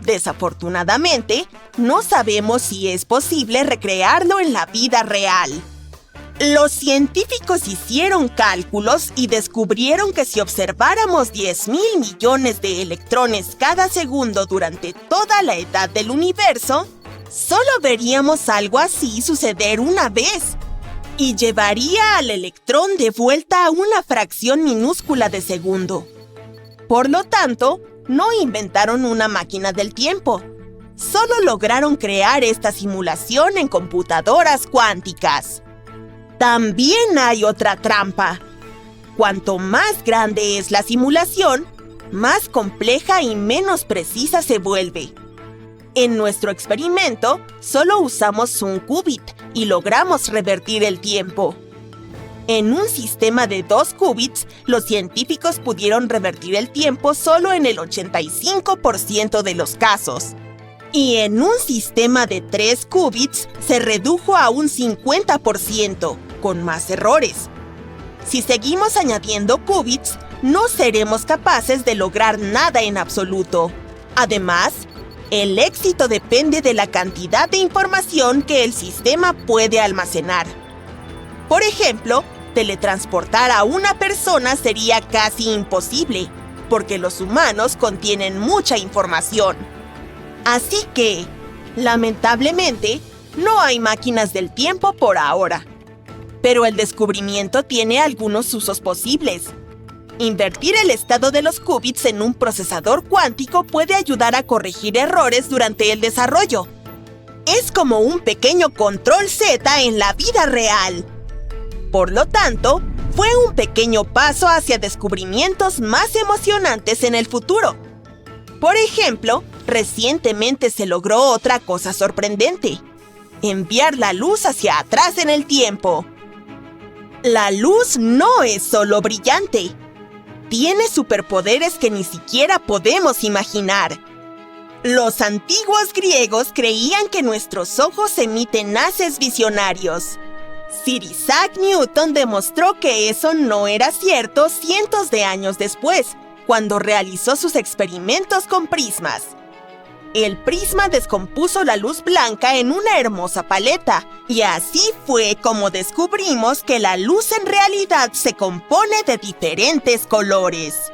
Desafortunadamente, no sabemos si es posible recrearlo en la vida real. Los científicos hicieron cálculos y descubrieron que si observáramos 10,000 millones de electrones cada segundo durante toda la edad del universo, solo veríamos algo así suceder una vez, y llevaría al electrón de vuelta a una fracción minúscula de segundo. Por lo tanto, no inventaron una máquina del tiempo. Solo lograron crear esta simulación en computadoras cuánticas. También hay otra trampa. Cuanto más grande es la simulación, más compleja y menos precisa se vuelve. En nuestro experimento, solo usamos un qubit y logramos revertir el tiempo. En un sistema de 2 qubits, los científicos pudieron revertir el tiempo solo en el 85% de los casos. Y en un sistema de 3 qubits, se redujo a un 50%, con más errores. Si seguimos añadiendo qubits, no seremos capaces de lograr nada en absoluto. Además, el éxito depende de la cantidad de información que el sistema puede almacenar. Por ejemplo, teletransportar a una persona sería casi imposible, porque los humanos contienen mucha información. Así que, lamentablemente, no hay máquinas del tiempo por ahora. Pero el descubrimiento tiene algunos usos posibles. Invertir el estado de los qubits en un procesador cuántico puede ayudar a corregir errores durante el desarrollo. Es como un pequeño control Z en la vida real. Por lo tanto, fue un pequeño paso hacia descubrimientos más emocionantes en el futuro. Por ejemplo, recientemente se logró otra cosa sorprendente: enviar la luz hacia atrás en el tiempo. La luz no es solo brillante. Tiene superpoderes que ni siquiera podemos imaginar. Los antiguos griegos creían que nuestros ojos emiten haces visionarios. Sir Isaac Newton demostró que eso no era cierto cientos de años después, cuando realizó sus experimentos con prismas. El prisma descompuso la luz blanca en una hermosa paleta, y así fue como descubrimos que la luz en realidad se compone de diferentes colores.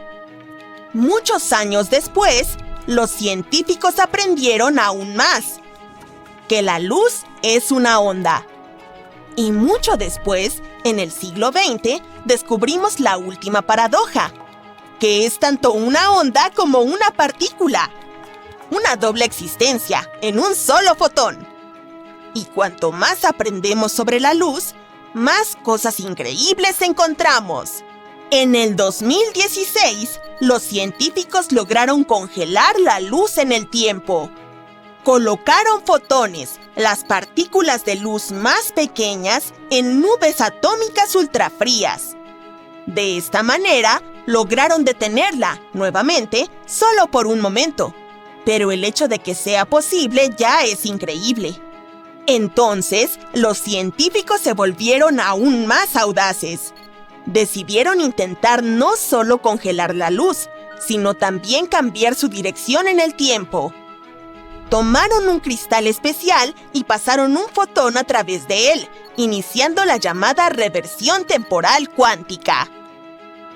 Muchos años después, los científicos aprendieron aún más: que la luz es una onda. Y mucho después, en el siglo XX, descubrimos la última paradoja: que es tanto una onda como una partícula. Una doble existencia en un solo fotón. Y cuanto más aprendemos sobre la luz, más cosas increíbles encontramos. En el 2016, los científicos lograron congelar la luz en el tiempo. Colocaron fotones, las partículas de luz más pequeñas, en nubes atómicas ultrafrías. De esta manera, lograron detenerla, nuevamente, solo por un momento. pero el hecho de que sea posible ya es increíble. Entonces, los científicos se volvieron aún más audaces. Decidieron intentar no solo congelar la luz, sino también cambiar su dirección en el tiempo. Tomaron un cristal especial y pasaron un fotón a través de él, iniciando la llamada reversión temporal cuántica.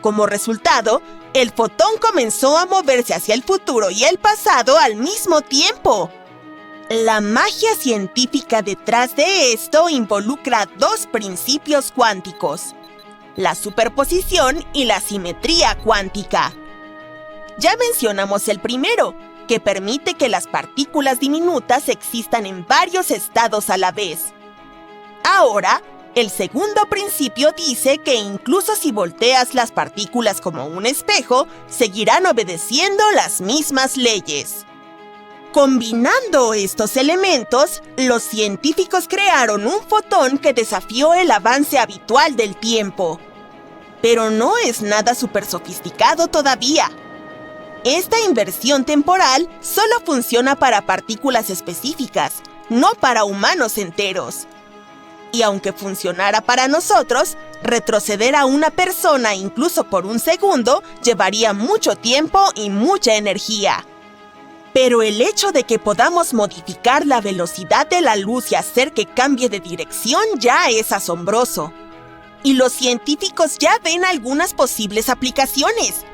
Como resultado, el fotón comenzó a moverse hacia el futuro y el pasado al mismo tiempo. La magia científica detrás de esto involucra dos principios cuánticos: la superposición y la simetría cuántica. Ya mencionamos el primero, que permite que las partículas diminutas existan en varios estados a la vez. Ahora, el segundo principio dice que incluso si volteas las partículas como un espejo, seguirán obedeciendo las mismas leyes. Combinando estos elementos, los científicos crearon un fotón que desafió el avance habitual del tiempo. Pero no es nada súper sofisticado todavía. Esta inversión temporal solo funciona para partículas específicas, no para humanos enteros. Y aunque funcionara para nosotros, retroceder a una persona incluso por un segundo llevaría mucho tiempo y mucha energía. Pero el hecho de que podamos modificar la velocidad de la luz y hacer que cambie de dirección ya es asombroso. Y los científicos ya ven algunas posibles aplicaciones.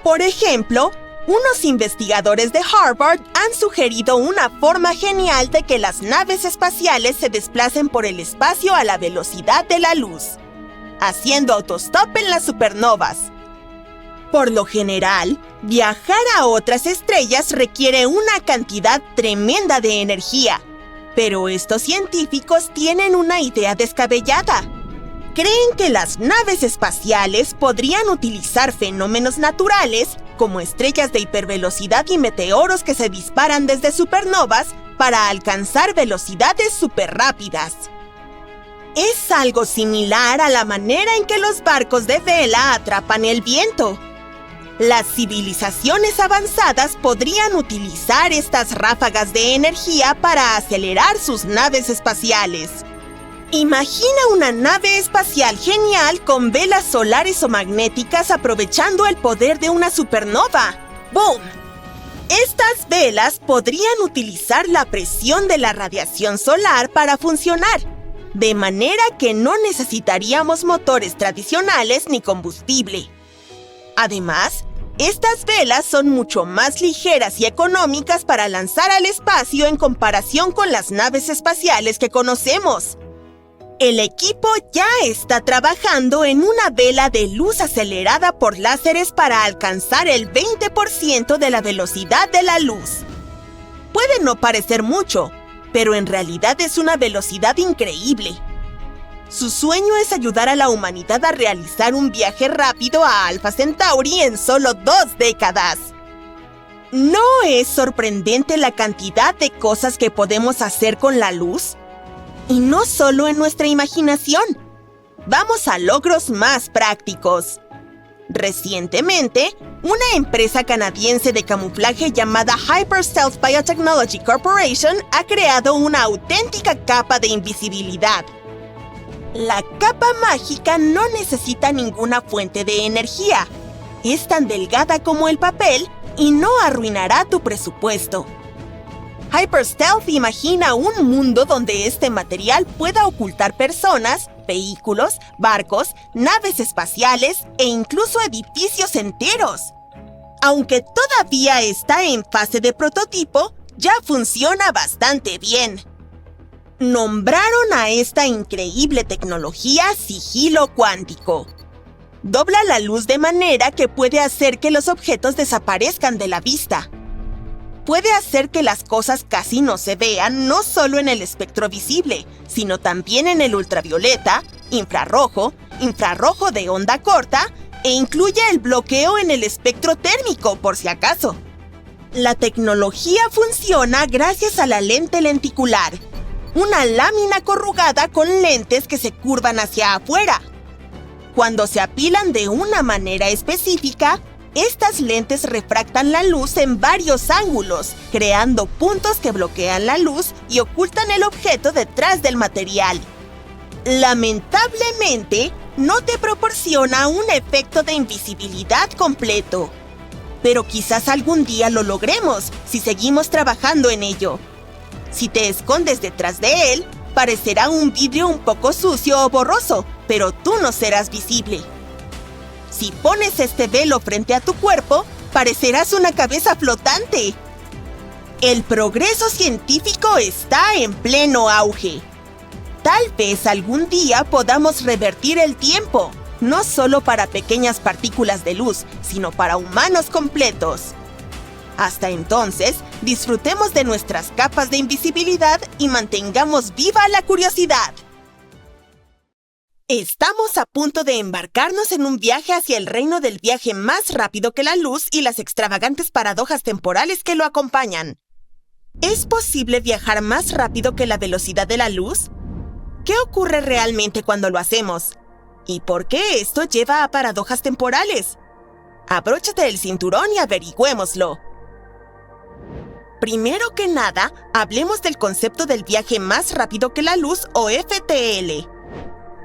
Por ejemplo, unos investigadores de Harvard han sugerido una forma genial de que las naves espaciales se desplacen por el espacio a la velocidad de la luz, haciendo autostop en las supernovas. Por lo general, viajar a otras estrellas requiere una cantidad tremenda de energía, pero estos científicos tienen una idea descabellada. Creen que las naves espaciales podrían utilizar fenómenos naturales, como estrellas de hipervelocidad y meteoros que se disparan desde supernovas, para alcanzar velocidades superrápidas. Es algo similar a la manera en que los barcos de vela atrapan el viento. Las civilizaciones avanzadas podrían utilizar estas ráfagas de energía para acelerar sus naves espaciales. Imagina una nave espacial genial con velas solares o magnéticas aprovechando el poder de una supernova. ¡Boom! Estas velas podrían utilizar la presión de la radiación solar para funcionar, de manera que no necesitaríamos motores tradicionales ni combustible. Además, estas velas son mucho más ligeras y económicas para lanzar al espacio en comparación con las naves espaciales que conocemos. El equipo ya está trabajando en una vela de luz acelerada por láseres para alcanzar el 20% de la velocidad de la luz. Puede no parecer mucho, pero en realidad es una velocidad increíble. Su sueño es ayudar a la humanidad a realizar un viaje rápido a Alpha Centauri en solo 2 décadas. ¿No es sorprendente la cantidad de cosas que podemos hacer con la luz? Y no solo en nuestra imaginación. Vamos a logros más prácticos. Recientemente, una empresa canadiense de camuflaje llamada Hyper Stealth Biotechnology Corporation ha creado una auténtica capa de invisibilidad. La capa mágica no necesita ninguna fuente de energía. Es tan delgada como el papel y no arruinará tu presupuesto. Hyper Stealth imagina un mundo donde este material pueda ocultar personas, vehículos, barcos, naves espaciales e incluso edificios enteros. Aunque todavía está en fase de prototipo, ya funciona bastante bien. Nombraron a esta increíble tecnología sigilo cuántico. Dobla la luz de manera que puede hacer que los objetos desaparezcan de la vista. Puede hacer que las cosas casi no se vean no solo en el espectro visible, sino también en el ultravioleta, infrarrojo, infrarrojo de onda corta e incluye el bloqueo en el espectro térmico, por si acaso. La tecnología funciona gracias a la lente lenticular, una lámina corrugada con lentes que se curvan hacia afuera. Cuando se apilan de una manera específica, Estas lentes refractan la luz en varios ángulos, creando puntos que bloquean la luz y ocultan el objeto detrás del material. Lamentablemente, no te proporciona un efecto de invisibilidad completo. Pero quizás algún día lo logremos si seguimos trabajando en ello. Si te escondes detrás de él, parecerá un vidrio un poco sucio o borroso, pero tú no serás visible. Si pones este velo frente a tu cuerpo, parecerás una cabeza flotante. El progreso científico está en pleno auge. Tal vez algún día podamos revertir el tiempo, no solo para pequeñas partículas de luz, sino para humanos completos. Hasta entonces, disfrutemos de nuestras capas de invisibilidad y mantengamos viva la curiosidad. Estamos a punto de embarcarnos en un viaje hacia el reino del viaje más rápido que la luz y las extravagantes paradojas temporales que lo acompañan. ¿Es posible viajar más rápido que la velocidad de la luz? ¿Qué ocurre realmente cuando lo hacemos? ¿Y por qué esto lleva a paradojas temporales? Abróchate el cinturón y averigüémoslo. Primero que nada, hablemos del concepto del viaje más rápido que la luz o FTL.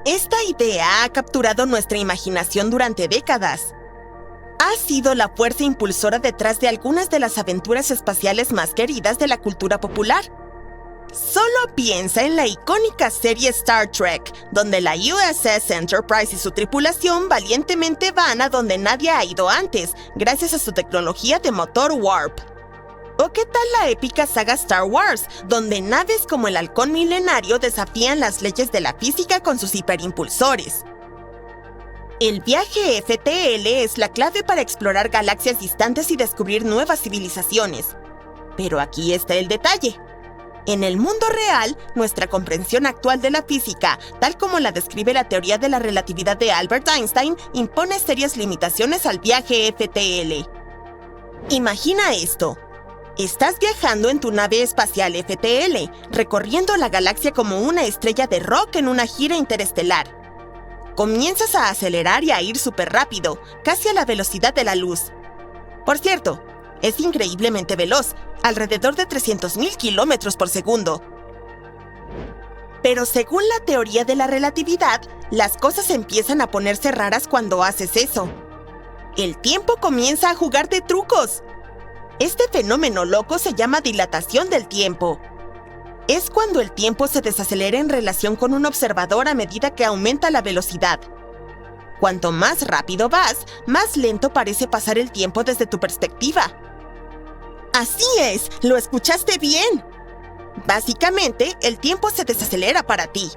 Esta idea ha capturado nuestra imaginación durante décadas. Ha sido la fuerza impulsora detrás de algunas de las aventuras espaciales más queridas de la cultura popular. Solo piensa en la icónica serie Star Trek, donde la USS Enterprise y su tripulación valientemente van a donde nadie ha ido antes, gracias a su tecnología de motor warp. ¿O qué tal la épica saga Star Wars, donde naves como el Halcón Milenario desafían las leyes de la física con sus hiperimpulsores? El viaje FTL es la clave para explorar galaxias distantes y descubrir nuevas civilizaciones. Pero aquí está el detalle. En el mundo real, nuestra comprensión actual de la física, tal como la describe la teoría de la relatividad de Albert Einstein, impone serias limitaciones al viaje FTL. Imagina esto. Estás viajando en tu nave espacial FTL, recorriendo la galaxia como una estrella de rock en una gira interestelar. Comienzas a acelerar y a ir súper rápido, casi a la velocidad de la luz. Por cierto, es increíblemente veloz, alrededor de 300.000 kilómetros por segundo. Pero según la teoría de la relatividad, las cosas empiezan a ponerse raras cuando haces eso. El tiempo comienza a jugarte trucos. Este fenómeno loco se llama dilatación del tiempo. Es cuando el tiempo se desacelera en relación con un observador a medida que aumenta la velocidad. Cuanto más rápido vas, más lento parece pasar el tiempo desde tu perspectiva. ¡Así es! ¡Lo escuchaste bien! Básicamente, el tiempo se desacelera para ti.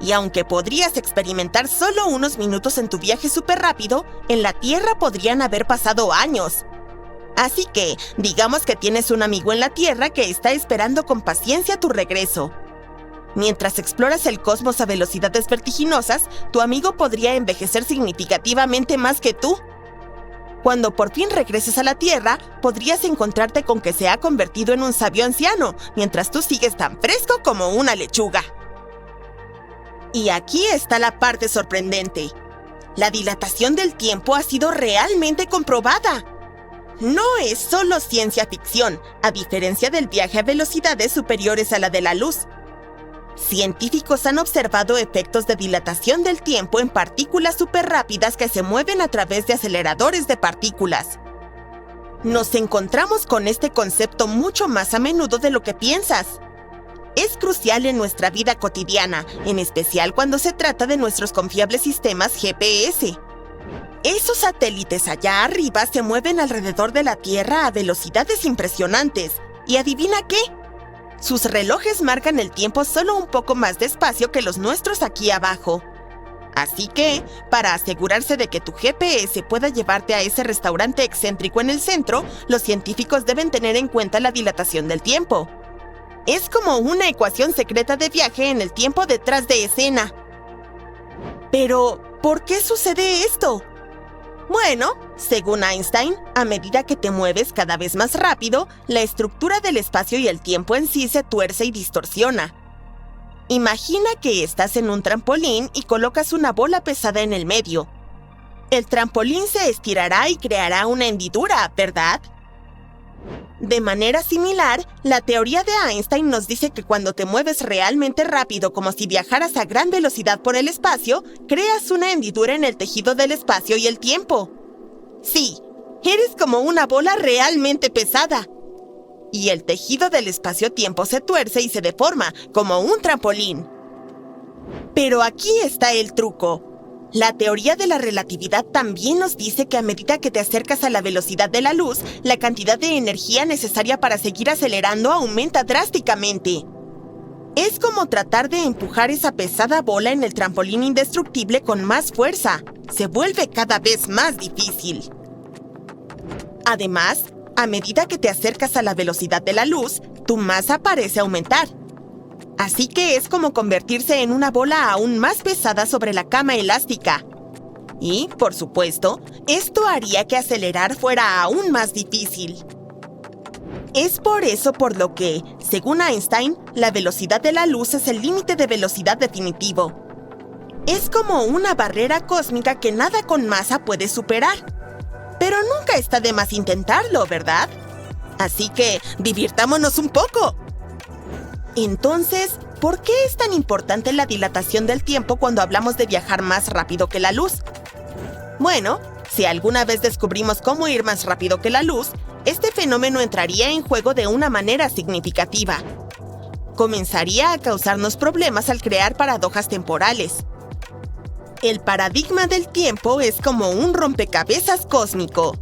Y aunque podrías experimentar solo unos minutos en tu viaje súper rápido, en la Tierra podrían haber pasado años. Así que, digamos que tienes un amigo en la Tierra que está esperando con paciencia tu regreso. Mientras exploras el cosmos a velocidades vertiginosas, tu amigo podría envejecer significativamente más que tú. Cuando por fin regreses a la Tierra, podrías encontrarte con que se ha convertido en un sabio anciano, mientras tú sigues tan fresco como una lechuga. Y aquí está la parte sorprendente. La dilatación del tiempo ha sido realmente comprobada. No es solo ciencia ficción, a diferencia del viaje a velocidades superiores a la de la luz. Científicos han observado efectos de dilatación del tiempo en partículas superrápidas que se mueven a través de aceleradores de partículas. Nos encontramos con este concepto mucho más a menudo de lo que piensas. Es crucial en nuestra vida cotidiana, en especial cuando se trata de nuestros confiables sistemas GPS. Esos satélites allá arriba se mueven alrededor de la Tierra a velocidades impresionantes. ¿Y adivina qué? Sus relojes marcan el tiempo solo un poco más despacio que los nuestros aquí abajo. Así que, para asegurarse de que tu GPS pueda llevarte a ese restaurante excéntrico en el centro, los científicos deben tener en cuenta la dilatación del tiempo. Es como una ecuación secreta de viaje en el tiempo detrás de escena. Pero, ¿por qué sucede esto? Bueno, según Einstein, a medida que te mueves cada vez más rápido, la estructura del espacio y el tiempo en sí se tuerce y distorsiona. Imagina que estás en un trampolín y colocas una bola pesada en el medio. El trampolín se estirará y creará una hendidura, ¿verdad? De manera similar, la teoría de Einstein nos dice que cuando te mueves realmente rápido como si viajaras a gran velocidad por el espacio, creas una hendidura en el tejido del espacio y el tiempo. Sí, eres como una bola realmente pesada. Y el tejido del espacio-tiempo se tuerce y se deforma, como un trampolín. Pero aquí está el truco. La teoría de la relatividad también nos dice que a medida que te acercas a la velocidad de la luz, la cantidad de energía necesaria para seguir acelerando aumenta drásticamente. Es como tratar de empujar esa pesada bola en el trampolín indestructible con más fuerza. Se vuelve cada vez más difícil. Además, a medida que te acercas a la velocidad de la luz, tu masa parece aumentar. Así que es como convertirse en una bola aún más pesada sobre la cama elástica. Y, por supuesto, esto haría que acelerar fuera aún más difícil. Es por eso por lo que, según Einstein, la velocidad de la luz es el límite de velocidad definitivo. Es como una barrera cósmica que nada con masa puede superar. Pero nunca está de más intentarlo, ¿verdad? Así que, divirtámonos un poco. Entonces, ¿por qué es tan importante la dilatación del tiempo cuando hablamos de viajar más rápido que la luz? Bueno, si alguna vez descubrimos cómo ir más rápido que la luz, este fenómeno entraría en juego de una manera significativa. Comenzaría a causarnos problemas al crear paradojas temporales. El paradigma del tiempo es como un rompecabezas cósmico.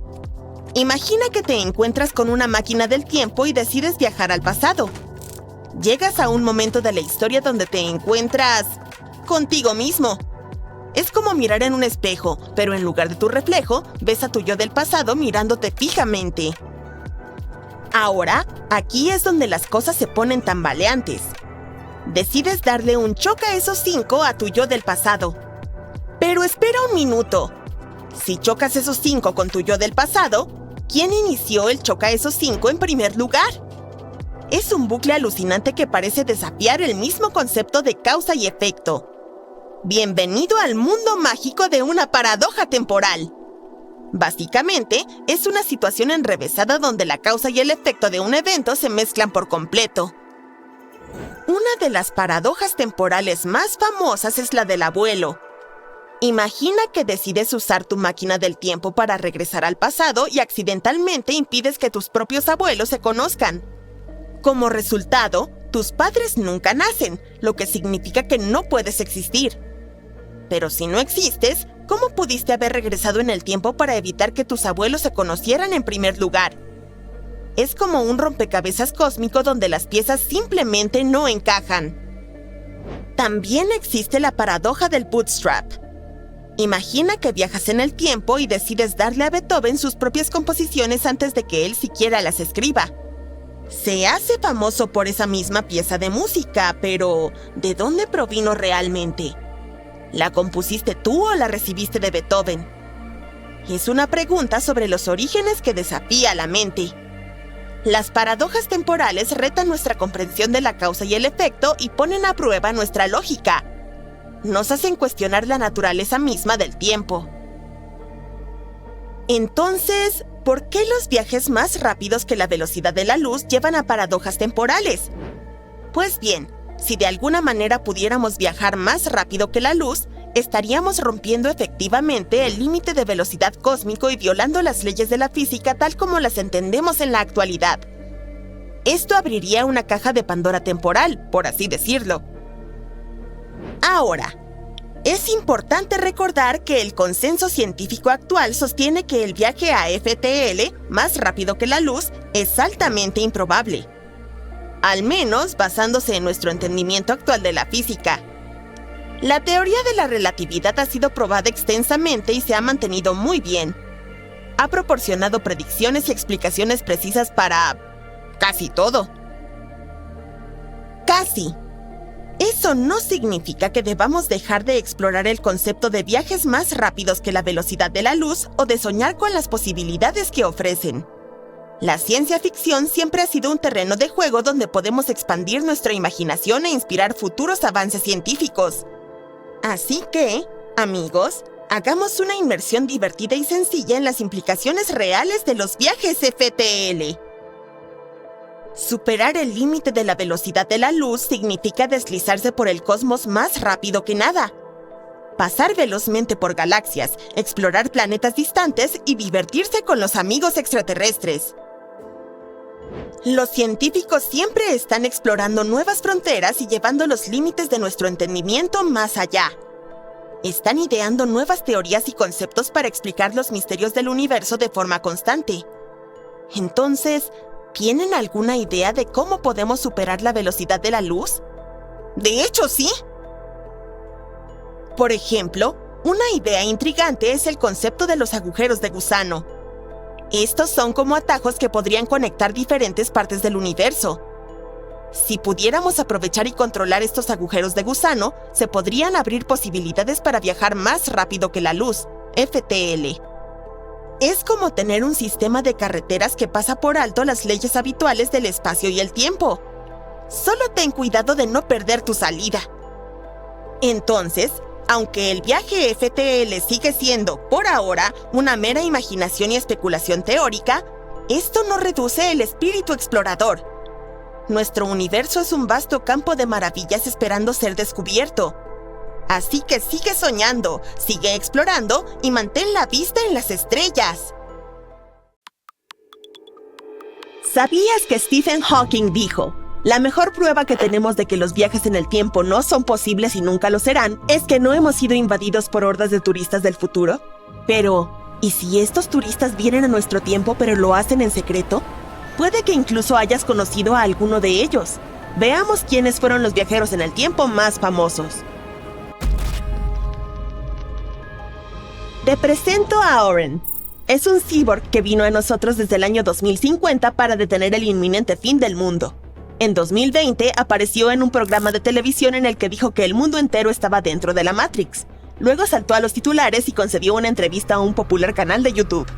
Imagina que te encuentras con una máquina del tiempo y decides viajar al pasado. Llegas a un momento de la historia donde te encuentras contigo mismo. Es como mirar en un espejo, pero en lugar de tu reflejo, ves a tu yo del pasado mirándote fijamente. Ahora, aquí es donde las cosas se ponen tambaleantes. Decides darle un choca a esos 5 a tu yo del pasado. Pero espera un minuto. Si chocas esos 5 con tu yo del pasado, ¿quién inició el choca a esos 5 en primer lugar? Es un bucle alucinante que parece desafiar el mismo concepto de causa y efecto. Bienvenido al mundo mágico de una paradoja temporal. Básicamente, es una situación enrevesada donde la causa y el efecto de un evento se mezclan por completo. Una de las paradojas temporales más famosas es la del abuelo. Imagina que decides usar tu máquina del tiempo para regresar al pasado y accidentalmente impides que tus propios abuelos se conozcan. Como resultado, tus padres nunca nacen, lo que significa que no puedes existir. Pero si no existes, ¿cómo pudiste haber regresado en el tiempo para evitar que tus abuelos se conocieran en primer lugar? Es como un rompecabezas cósmico donde las piezas simplemente no encajan. También existe la paradoja del bootstrap. Imagina que viajas en el tiempo y decides darle a Beethoven sus propias composiciones antes de que él siquiera las escriba. Se hace famoso por esa misma pieza de música, pero ¿de dónde provino realmente? ¿La compusiste tú o la recibiste de Beethoven? Es una pregunta sobre los orígenes que desafía la mente. Las paradojas temporales retan nuestra comprensión de la causa y el efecto y ponen a prueba nuestra lógica. Nos hacen cuestionar la naturaleza misma del tiempo. Entonces, ¿por qué los viajes más rápidos que la velocidad de la luz llevan a paradojas temporales? Pues bien, si de alguna manera pudiéramos viajar más rápido que la luz, estaríamos rompiendo efectivamente el límite de velocidad cósmico y violando las leyes de la física tal como las entendemos en la actualidad. Esto abriría una caja de Pandora temporal, por así decirlo. Ahora, es importante recordar que el consenso científico actual sostiene que el viaje a FTL, más rápido que la luz, es altamente improbable. Al menos basándose en nuestro entendimiento actual de la física. La teoría de la relatividad ha sido probada extensamente y se ha mantenido muy bien. Ha proporcionado predicciones y explicaciones precisas para casi todo. Casi. Eso no significa que debamos dejar de explorar el concepto de viajes más rápidos que la velocidad de la luz o de soñar con las posibilidades que ofrecen. La ciencia ficción siempre ha sido un terreno de juego donde podemos expandir nuestra imaginación e inspirar futuros avances científicos. Así que, amigos, Hagamos una inmersión divertida y sencilla en las implicaciones reales de los viajes FTL. Superar el límite de la velocidad de la luz significa deslizarse por el cosmos más rápido que nada. Pasar velozmente por galaxias, explorar planetas distantes y divertirse con los amigos extraterrestres. Los científicos siempre están explorando nuevas fronteras y llevando los límites de nuestro entendimiento más allá. Están ideando nuevas teorías y conceptos para explicar los misterios del universo de forma constante. Entonces, ¿tienen alguna idea de cómo podemos superar la velocidad de la luz? De hecho, sí. Por ejemplo, una idea intrigante es el concepto de los agujeros de gusano. Estos son como atajos que podrían conectar diferentes partes del universo. Si pudiéramos aprovechar y controlar estos agujeros de gusano, se podrían abrir posibilidades para viajar más rápido que la luz, FTL. Es como tener un sistema de carreteras que pasa por alto las leyes habituales del espacio y el tiempo. Solo ten cuidado de no perder tu salida. Entonces, aunque el viaje FTL sigue siendo, por ahora, una mera imaginación y especulación teórica, esto no reduce el espíritu explorador. Nuestro universo es un vasto campo de maravillas esperando ser descubierto. Así que sigue soñando, sigue explorando y mantén la vista en las estrellas. ¿Sabías que Stephen Hawking dijo: la mejor prueba que tenemos de que los viajes en el tiempo no son posibles y nunca lo serán es que no hemos sido invadidos por hordas de turistas del futuro? Pero, ¿y si estos turistas vienen a nuestro tiempo pero lo hacen en secreto? Puede que incluso hayas conocido a alguno de ellos. Veamos quiénes fueron los viajeros en el tiempo más famosos. Te presento a Oren. Es un cyborg que vino a nosotros desde el año 2050 para detener el inminente fin del mundo. En 2020 apareció en un programa de televisión en el que dijo que el mundo entero estaba dentro de la Matrix. Luego saltó a los titulares y concedió una entrevista a un popular canal de YouTube.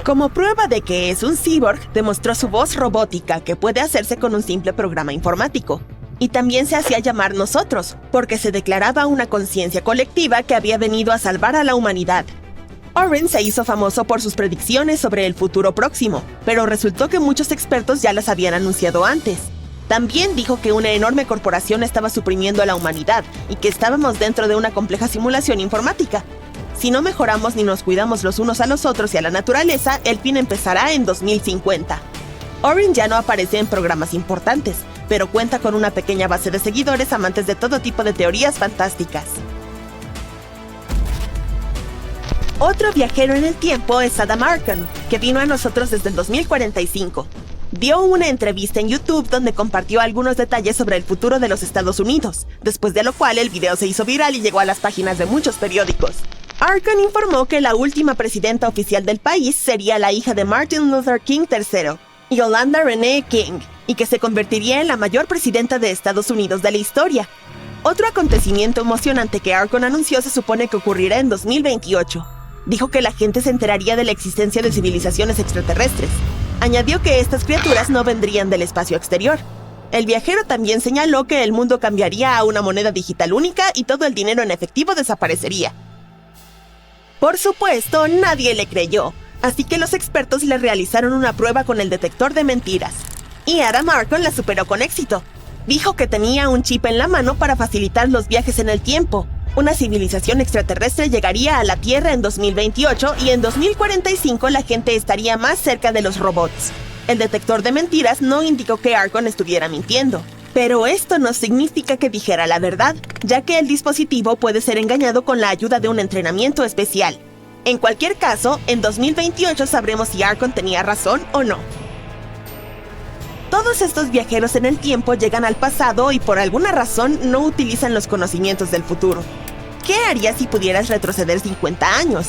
Como prueba de que es un cyborg, demostró su voz robótica que puede hacerse con un simple programa informático. Y también se hacía llamar nosotros, porque se declaraba una conciencia colectiva que había venido a salvar a la humanidad. Oren se hizo famoso por sus predicciones sobre el futuro próximo, pero resultó que muchos expertos ya las habían anunciado antes. También dijo que una enorme corporación estaba suprimiendo a la humanidad y que estábamos dentro de una compleja simulación informática. Si no mejoramos ni nos cuidamos los unos a los otros y a la naturaleza, el fin empezará en 2050. Oren ya no aparece en programas importantes, pero cuenta con una pequeña base de seguidores amantes de todo tipo de teorías fantásticas. Otro viajero en el tiempo es Adam Arkin, que vino a nosotros desde el 2045. Dio una entrevista en YouTube donde compartió algunos detalles sobre el futuro de los Estados Unidos, después de lo cual el video se hizo viral y llegó a las páginas de muchos periódicos. Arkin informó que la última presidenta oficial del país sería la hija de Martin Luther King III, Yolanda Renee King, y que se convertiría en la mayor presidenta de Estados Unidos de la historia. Otro acontecimiento emocionante que Arkin anunció se supone que ocurrirá en 2028. Dijo que la gente se enteraría de la existencia de civilizaciones extraterrestres. Añadió que estas criaturas no vendrían del espacio exterior. El viajero también señaló que el mundo cambiaría a una moneda digital única y todo el dinero en efectivo desaparecería. Por supuesto, nadie le creyó, así que los expertos le realizaron una prueba con el detector de mentiras. Y Adam Arkin la superó con éxito. Dijo que tenía un chip en la mano para facilitar los viajes en el tiempo. Una civilización extraterrestre llegaría a la Tierra en 2028 y en 2045 la gente estaría más cerca de los robots. El detector de mentiras no indicó que Arkin estuviera mintiendo. Pero esto no significa que dijera la verdad, ya que el dispositivo puede ser engañado con la ayuda de un entrenamiento especial. En cualquier caso, en 2028 sabremos si Arkin tenía razón o no. Todos estos viajeros en el tiempo llegan al pasado y por alguna razón no utilizan los conocimientos del futuro. ¿Qué harías si pudieras retroceder 50 años?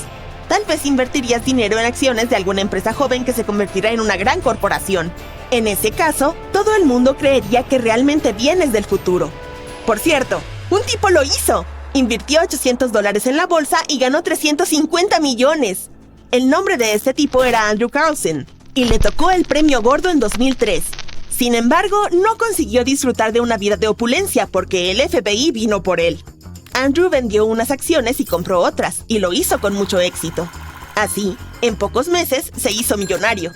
Tal vez invertirías dinero en acciones de alguna empresa joven que se convertirá en una gran corporación. En ese caso, todo el mundo creería que realmente vienes del futuro. Por cierto, un tipo lo hizo. Invirtió $800 en la bolsa y ganó 350 millones. El nombre de este tipo era Andrew Carlson, y le tocó el premio gordo en 2003. Sin embargo, no consiguió disfrutar de una vida de opulencia porque el FBI vino por él. Andrew vendió unas acciones y compró otras, y lo hizo con mucho éxito. Así, en pocos meses se hizo millonario.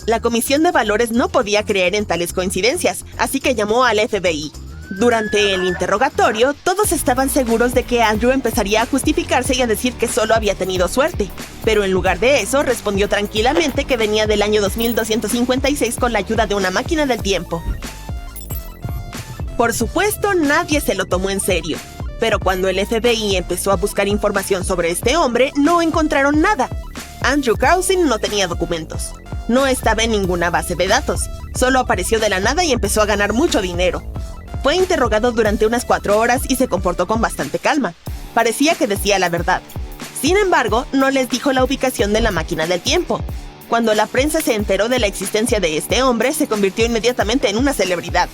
La Comisión de Valores no podía creer en tales coincidencias, así que llamó al FBI. Durante el interrogatorio, todos estaban seguros de que Andrew empezaría a justificarse y a decir que solo había tenido suerte. Pero en lugar de eso, respondió tranquilamente que venía del año 2256 con la ayuda de una máquina del tiempo. Por supuesto, nadie se lo tomó en serio. Pero cuando el FBI empezó a buscar información sobre este hombre, no encontraron nada. Andrew Carlson no tenía documentos. No estaba en ninguna base de datos. Solo apareció de la nada y empezó a ganar mucho dinero. Fue interrogado durante unas 4 horas y se comportó con bastante calma. Parecía que decía la verdad. Sin embargo, no les dijo la ubicación de la máquina del tiempo. Cuando la prensa se enteró de la existencia de este hombre, se convirtió inmediatamente en una celebridad.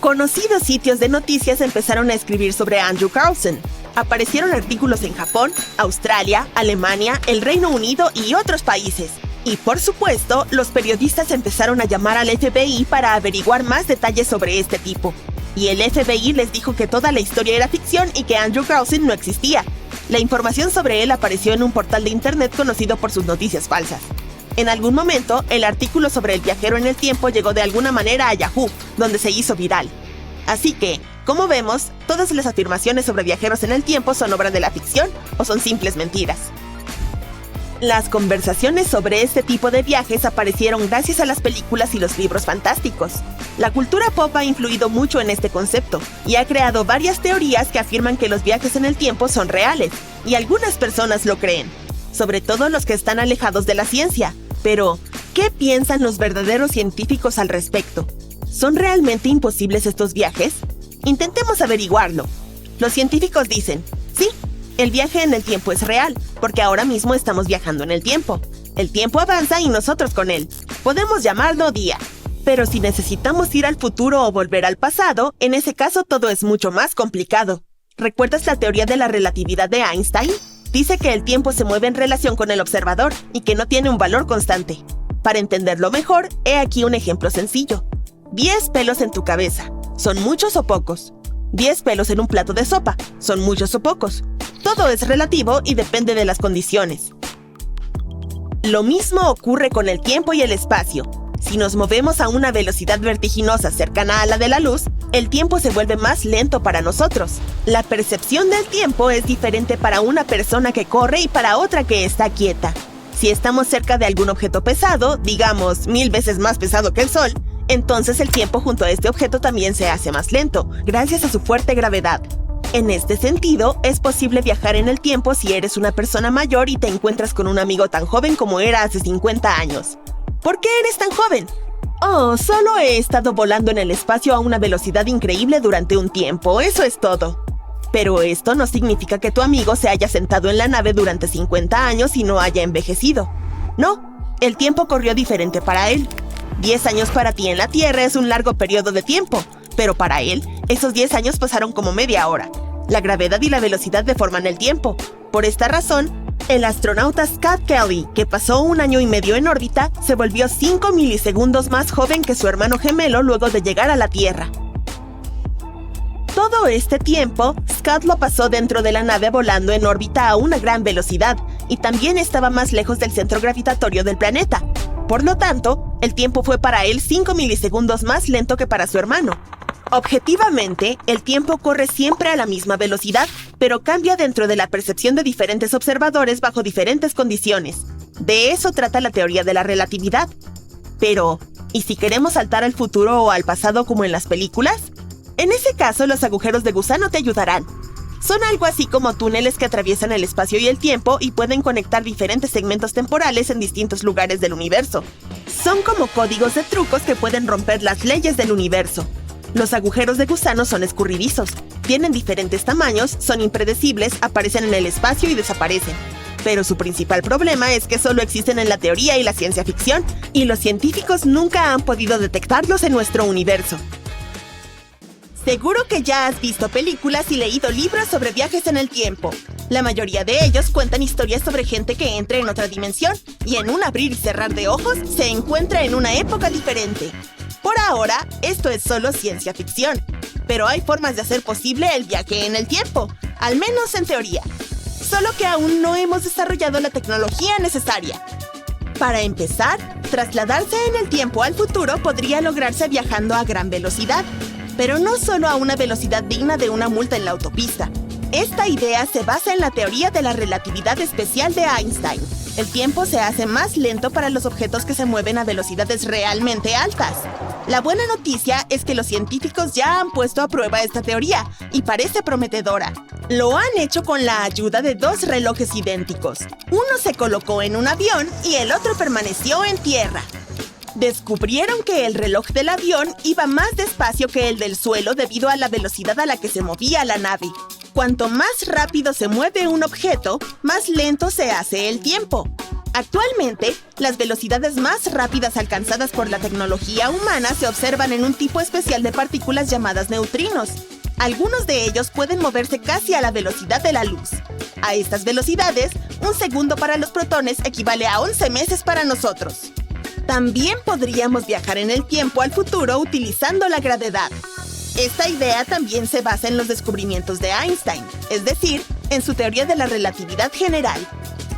Conocidos sitios de noticias empezaron a escribir sobre Andrew Carlson. Aparecieron artículos en Japón, Australia, Alemania, el Reino Unido y otros países. Y por supuesto, los periodistas empezaron a llamar al FBI para averiguar más detalles sobre este tipo. Y el FBI les dijo que toda la historia era ficción y que Andrew Carlson no existía. La información sobre él apareció en un portal de internet conocido por sus noticias falsas. En algún momento, el artículo sobre el viajero en el tiempo llegó de alguna manera a Yahoo, donde se hizo viral. Así que, como vemos, todas las afirmaciones sobre viajeros en el tiempo son obra de la ficción o son simples mentiras. Las conversaciones sobre este tipo de viajes aparecieron gracias a las películas y los libros fantásticos. La cultura pop ha influido mucho en este concepto y ha creado varias teorías que afirman que los viajes en el tiempo son reales, y algunas personas lo creen, sobre todo los que están alejados de la ciencia. Pero, ¿qué piensan los verdaderos científicos al respecto? ¿Son realmente imposibles estos viajes? Intentemos averiguarlo. Los científicos dicen, sí, el viaje en el tiempo es real, porque ahora mismo estamos viajando en el tiempo. El tiempo avanza y nosotros con él. Podemos llamarlo día. Pero si necesitamos ir al futuro o volver al pasado, en ese caso todo es mucho más complicado. ¿Recuerdas la teoría de la relatividad de Einstein? Dice que el tiempo se mueve en relación con el observador y que no tiene un valor constante. Para entenderlo mejor, he aquí un ejemplo sencillo. 10 pelos en tu cabeza. ¿Son muchos o pocos? 10 pelos en un plato de sopa. ¿Son muchos o pocos? Todo es relativo y depende de las condiciones. Lo mismo ocurre con el tiempo y el espacio. Si nos movemos a una velocidad vertiginosa cercana a la de la luz, el tiempo se vuelve más lento para nosotros. La percepción del tiempo es diferente para una persona que corre y para otra que está quieta. Si estamos cerca de algún objeto pesado, digamos 1000 veces más pesado que el Sol, entonces el tiempo junto a este objeto también se hace más lento, gracias a su fuerte gravedad. En este sentido, es posible viajar en el tiempo si eres una persona mayor y te encuentras con un amigo tan joven como era hace 50 años. ¿Por qué eres tan joven? Oh, solo he estado volando en el espacio a una velocidad increíble durante un tiempo, eso es todo. Pero esto no significa que tu amigo se haya sentado en la nave durante 50 años y no haya envejecido. No, el tiempo corrió diferente para él. 10 años para ti en la Tierra es un largo periodo de tiempo, pero para él, esos 10 años pasaron como media hora. La gravedad y la velocidad deforman el tiempo. Por esta razón, el astronauta Scott Kelly, que pasó 1 año y medio en órbita, se volvió 5 milisegundos más joven que su hermano gemelo luego de llegar a la Tierra. Todo este tiempo, Scott lo pasó dentro de la nave volando en órbita a una gran velocidad, y también estaba más lejos del centro gravitatorio del planeta. Por lo tanto, el tiempo fue para él 5 milisegundos más lento que para su hermano. Objetivamente, el tiempo corre siempre a la misma velocidad, pero cambia dentro de la percepción de diferentes observadores bajo diferentes condiciones. De eso trata la teoría de la relatividad. Pero, ¿y si queremos saltar al futuro o al pasado como en las películas? En ese caso, los agujeros de gusano te ayudarán. Son algo así como túneles que atraviesan el espacio y el tiempo y pueden conectar diferentes segmentos temporales en distintos lugares del universo. Son como códigos de trucos que pueden romper las leyes del universo. Los agujeros de gusano son escurridizos, tienen diferentes tamaños, son impredecibles, aparecen en el espacio y desaparecen. Pero su principal problema es que solo existen en la teoría y la ciencia ficción, y los científicos nunca han podido detectarlos en nuestro universo. Seguro que ya has visto películas y leído libros sobre viajes en el tiempo. La mayoría de ellos cuentan historias sobre gente que entra en otra dimensión y en un abrir y cerrar de ojos se encuentra en una época diferente. Por ahora, esto es solo ciencia ficción, pero hay formas de hacer posible el viaje en el tiempo. al menos en teoría. Solo que aún no hemos desarrollado la tecnología necesaria. Para empezar, trasladarse en el tiempo al futuro podría lograrse viajando a gran velocidad, pero no solo a una velocidad digna de una multa en la autopista. Esta idea se basa en la teoría de la relatividad especial de Einstein. El tiempo se hace más lento para los objetos que se mueven a velocidades realmente altas. La buena noticia es que los científicos ya han puesto a prueba esta teoría y parece prometedora. Lo han hecho con la ayuda de dos relojes idénticos. Uno se colocó en un avión y el otro permaneció en tierra. Descubrieron que el reloj del avión iba más despacio que el del suelo debido a la velocidad a la que se movía la nave. Cuanto más rápido se mueve un objeto, más lento se hace el tiempo. Actualmente, las velocidades más rápidas alcanzadas por la tecnología humana se observan en un tipo especial de partículas llamadas neutrinos. Algunos de ellos pueden moverse casi a la velocidad de la luz. A estas velocidades, un segundo para los protones equivale a 11 meses para nosotros. También podríamos viajar en el tiempo al futuro utilizando la gravedad. Esta idea también se basa en los descubrimientos de Einstein, es decir, en su teoría de la relatividad general.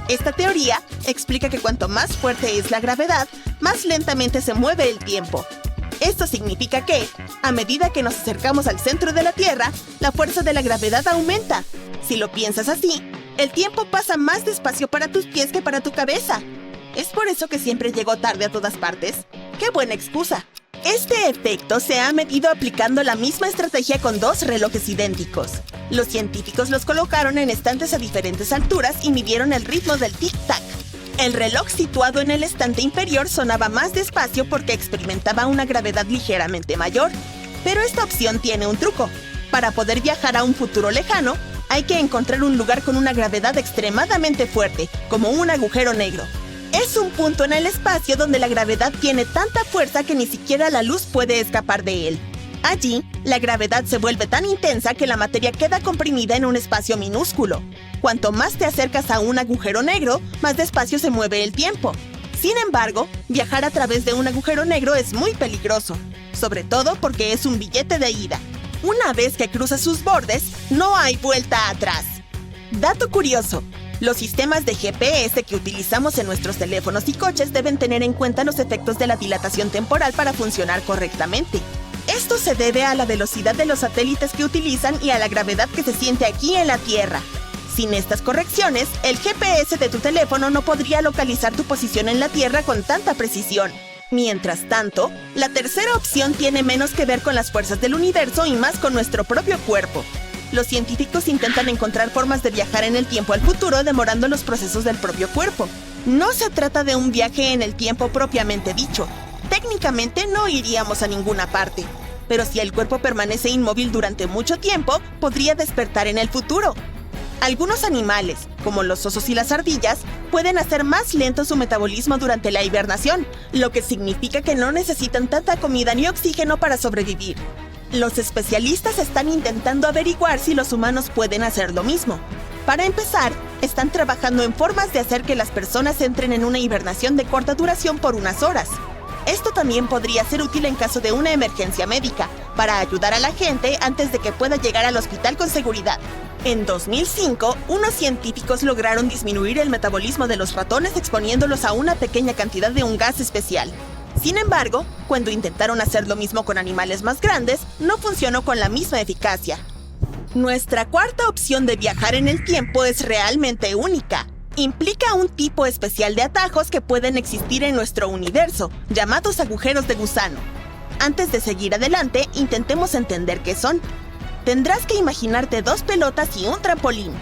Esta teoría explica que cuanto más fuerte es la gravedad, más lentamente se mueve el tiempo. Esto significa que, a medida que nos acercamos al centro de la Tierra, la fuerza de la gravedad aumenta. Si lo piensas así, el tiempo pasa más despacio para tus pies que para tu cabeza. ¿Es por eso que siempre llego tarde a todas partes? ¡Qué buena excusa! Este efecto se ha medido aplicando la misma estrategia con dos relojes idénticos. Los científicos los colocaron en estantes a diferentes alturas y midieron el ritmo del tic-tac. El reloj situado en el estante inferior sonaba más despacio porque experimentaba una gravedad ligeramente mayor. Pero esta opción tiene un truco. Para poder viajar a un futuro lejano, hay que encontrar un lugar con una gravedad extremadamente fuerte, como un agujero negro. Es un punto en el espacio donde la gravedad tiene tanta fuerza que ni siquiera la luz puede escapar de él. Allí, la gravedad se vuelve tan intensa que la materia queda comprimida en un espacio minúsculo. Cuanto más te acercas a un agujero negro, más despacio se mueve el tiempo. Sin embargo, viajar a través de un agujero negro es muy peligroso, sobre todo porque es un billete de ida. Una vez que cruzas sus bordes, no hay vuelta atrás. Dato curioso. Los sistemas de GPS que utilizamos en nuestros teléfonos y coches deben tener en cuenta los efectos de la dilatación temporal para funcionar correctamente. Esto se debe a la velocidad de los satélites que utilizan y a la gravedad que se siente aquí en la Tierra. Sin estas correcciones, el GPS de tu teléfono no podría localizar tu posición en la Tierra con tanta precisión. Mientras tanto, la tercera opción tiene menos que ver con las fuerzas del universo y más con nuestro propio cuerpo. Los científicos intentan encontrar formas de viajar en el tiempo al futuro demorando los procesos del propio cuerpo. No se trata de un viaje en el tiempo propiamente dicho. Técnicamente no iríamos a ninguna parte. Pero si el cuerpo permanece inmóvil durante mucho tiempo, podría despertar en el futuro. Algunos animales, como los osos y las ardillas, pueden hacer más lento su metabolismo durante la hibernación, lo que significa que no necesitan tanta comida ni oxígeno para sobrevivir. Los especialistas están intentando averiguar si los humanos pueden hacer lo mismo. Para empezar, están trabajando en formas de hacer que las personas entren en una hibernación de corta duración por unas horas. Esto también podría ser útil en caso de una emergencia médica, para ayudar a la gente antes de que pueda llegar al hospital con seguridad. En 2005, unos científicos lograron disminuir el metabolismo de los ratones exponiéndolos a una pequeña cantidad de un gas especial. Sin embargo, cuando intentaron hacer lo mismo con animales más grandes, no funcionó con la misma eficacia. Nuestra cuarta opción de viajar en el tiempo es realmente única. Implica un tipo especial de atajos que pueden existir en nuestro universo, llamados agujeros de gusano. Antes de seguir adelante, intentemos entender qué son. Tendrás que imaginarte dos pelotas y un trampolín.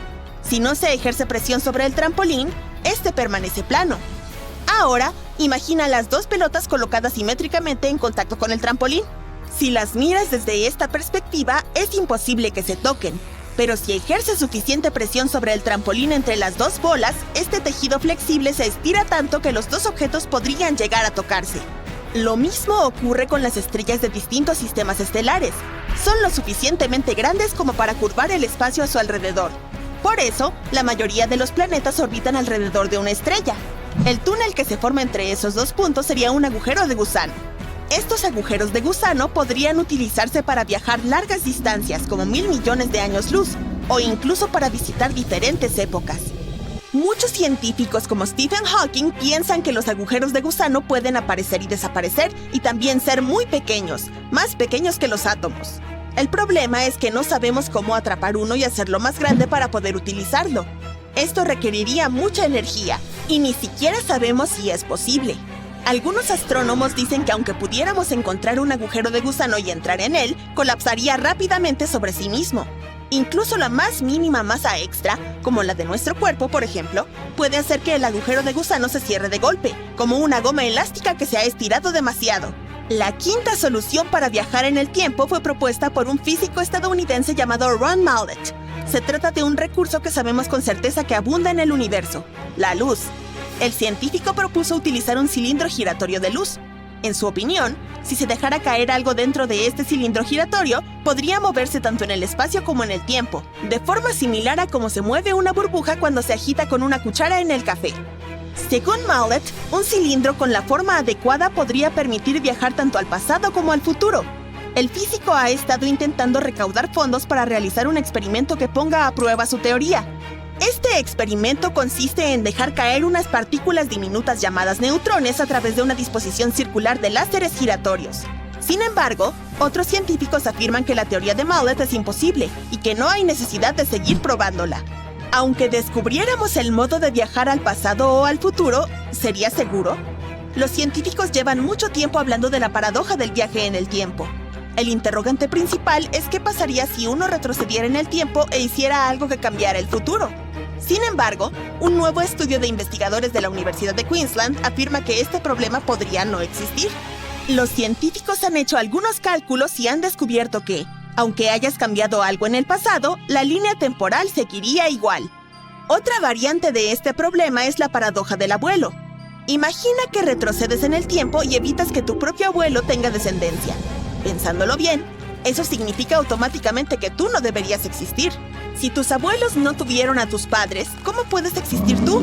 Si no se ejerce presión sobre el trampolín, este permanece plano. Ahora, imagina las dos pelotas colocadas simétricamente en contacto con el trampolín. Si las miras desde esta perspectiva, es imposible que se toquen. Pero si ejerces suficiente presión sobre el trampolín entre las dos bolas, este tejido flexible se estira tanto que los dos objetos podrían llegar a tocarse. Lo mismo ocurre con las estrellas de distintos sistemas estelares. Son lo suficientemente grandes como para curvar el espacio a su alrededor. Por eso, la mayoría de los planetas orbitan alrededor de una estrella. El túnel que se forma entre esos dos puntos sería un agujero de gusano. Estos agujeros de gusano podrían utilizarse para viajar largas distancias, como 1.000 millones de años luz. o incluso para visitar diferentes épocas. Muchos científicos como Stephen Hawking piensan que los agujeros de gusano pueden aparecer y desaparecer y también ser muy pequeños, más pequeños que los átomos. El problema es que no sabemos cómo atrapar uno y hacerlo más grande para poder utilizarlo. Esto requeriría mucha energía y ni siquiera sabemos si es posible. Algunos astrónomos dicen que aunque pudiéramos encontrar un agujero de gusano y entrar en él, colapsaría rápidamente sobre sí mismo. Incluso la más mínima masa extra, como la de nuestro cuerpo, por ejemplo, puede hacer que el agujero de gusano se cierre de golpe, como una goma elástica que se ha estirado demasiado. La quinta solución para viajar en el tiempo fue propuesta por un físico estadounidense llamado Ron Mallett. Se trata de un recurso que sabemos con certeza que abunda en el universo: la luz. El científico propuso utilizar un cilindro giratorio de luz. En su opinión, si se dejara caer algo dentro de este cilindro giratorio, podría moverse tanto en el espacio como en el tiempo, de forma similar a cómo se mueve una burbuja cuando se agita con una cuchara en el café. Según Mallett, un cilindro con la forma adecuada podría permitir viajar tanto al pasado como al futuro. El físico ha estado intentando recaudar fondos para realizar un experimento que ponga a prueba su teoría. Este experimento consiste en dejar caer unas partículas diminutas llamadas neutrones a través de una disposición circular de láseres giratorios. Sin embargo, otros científicos afirman que la teoría de Mallett es imposible y que no hay necesidad de seguir probándola. Aunque descubriéramos el modo de viajar al pasado o al futuro, ¿sería seguro? Los científicos llevan mucho tiempo hablando de la paradoja del viaje en el tiempo. El interrogante principal es qué pasaría si uno retrocediera en el tiempo e hiciera algo que cambiara el futuro. Sin embargo, un nuevo estudio de investigadores de la Universidad de Queensland afirma que este problema podría no existir. Los científicos han hecho algunos cálculos y han descubierto que, aunque hayas cambiado algo en el pasado, la línea temporal seguiría igual. Otra variante de este problema es la paradoja del abuelo. Imagina que retrocedes en el tiempo y evitas que tu propio abuelo tenga descendencia. Pensándolo bien, eso significa automáticamente que tú no deberías existir. Si tus abuelos no tuvieron a tus padres, ¿cómo puedes existir tú?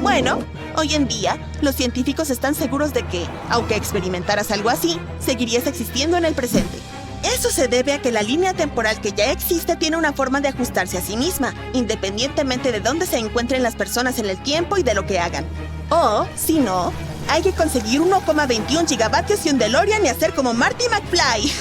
Bueno, hoy en día, los científicos están seguros de que, aunque experimentaras algo así, seguirías existiendo en el presente. Eso se debe a que la línea temporal que ya existe tiene una forma de ajustarse a sí misma, independientemente de dónde se encuentren las personas en el tiempo y de lo que hagan. O, si no, hay que conseguir 1,21 gigavatios y un DeLorean y hacer como Marty McFly.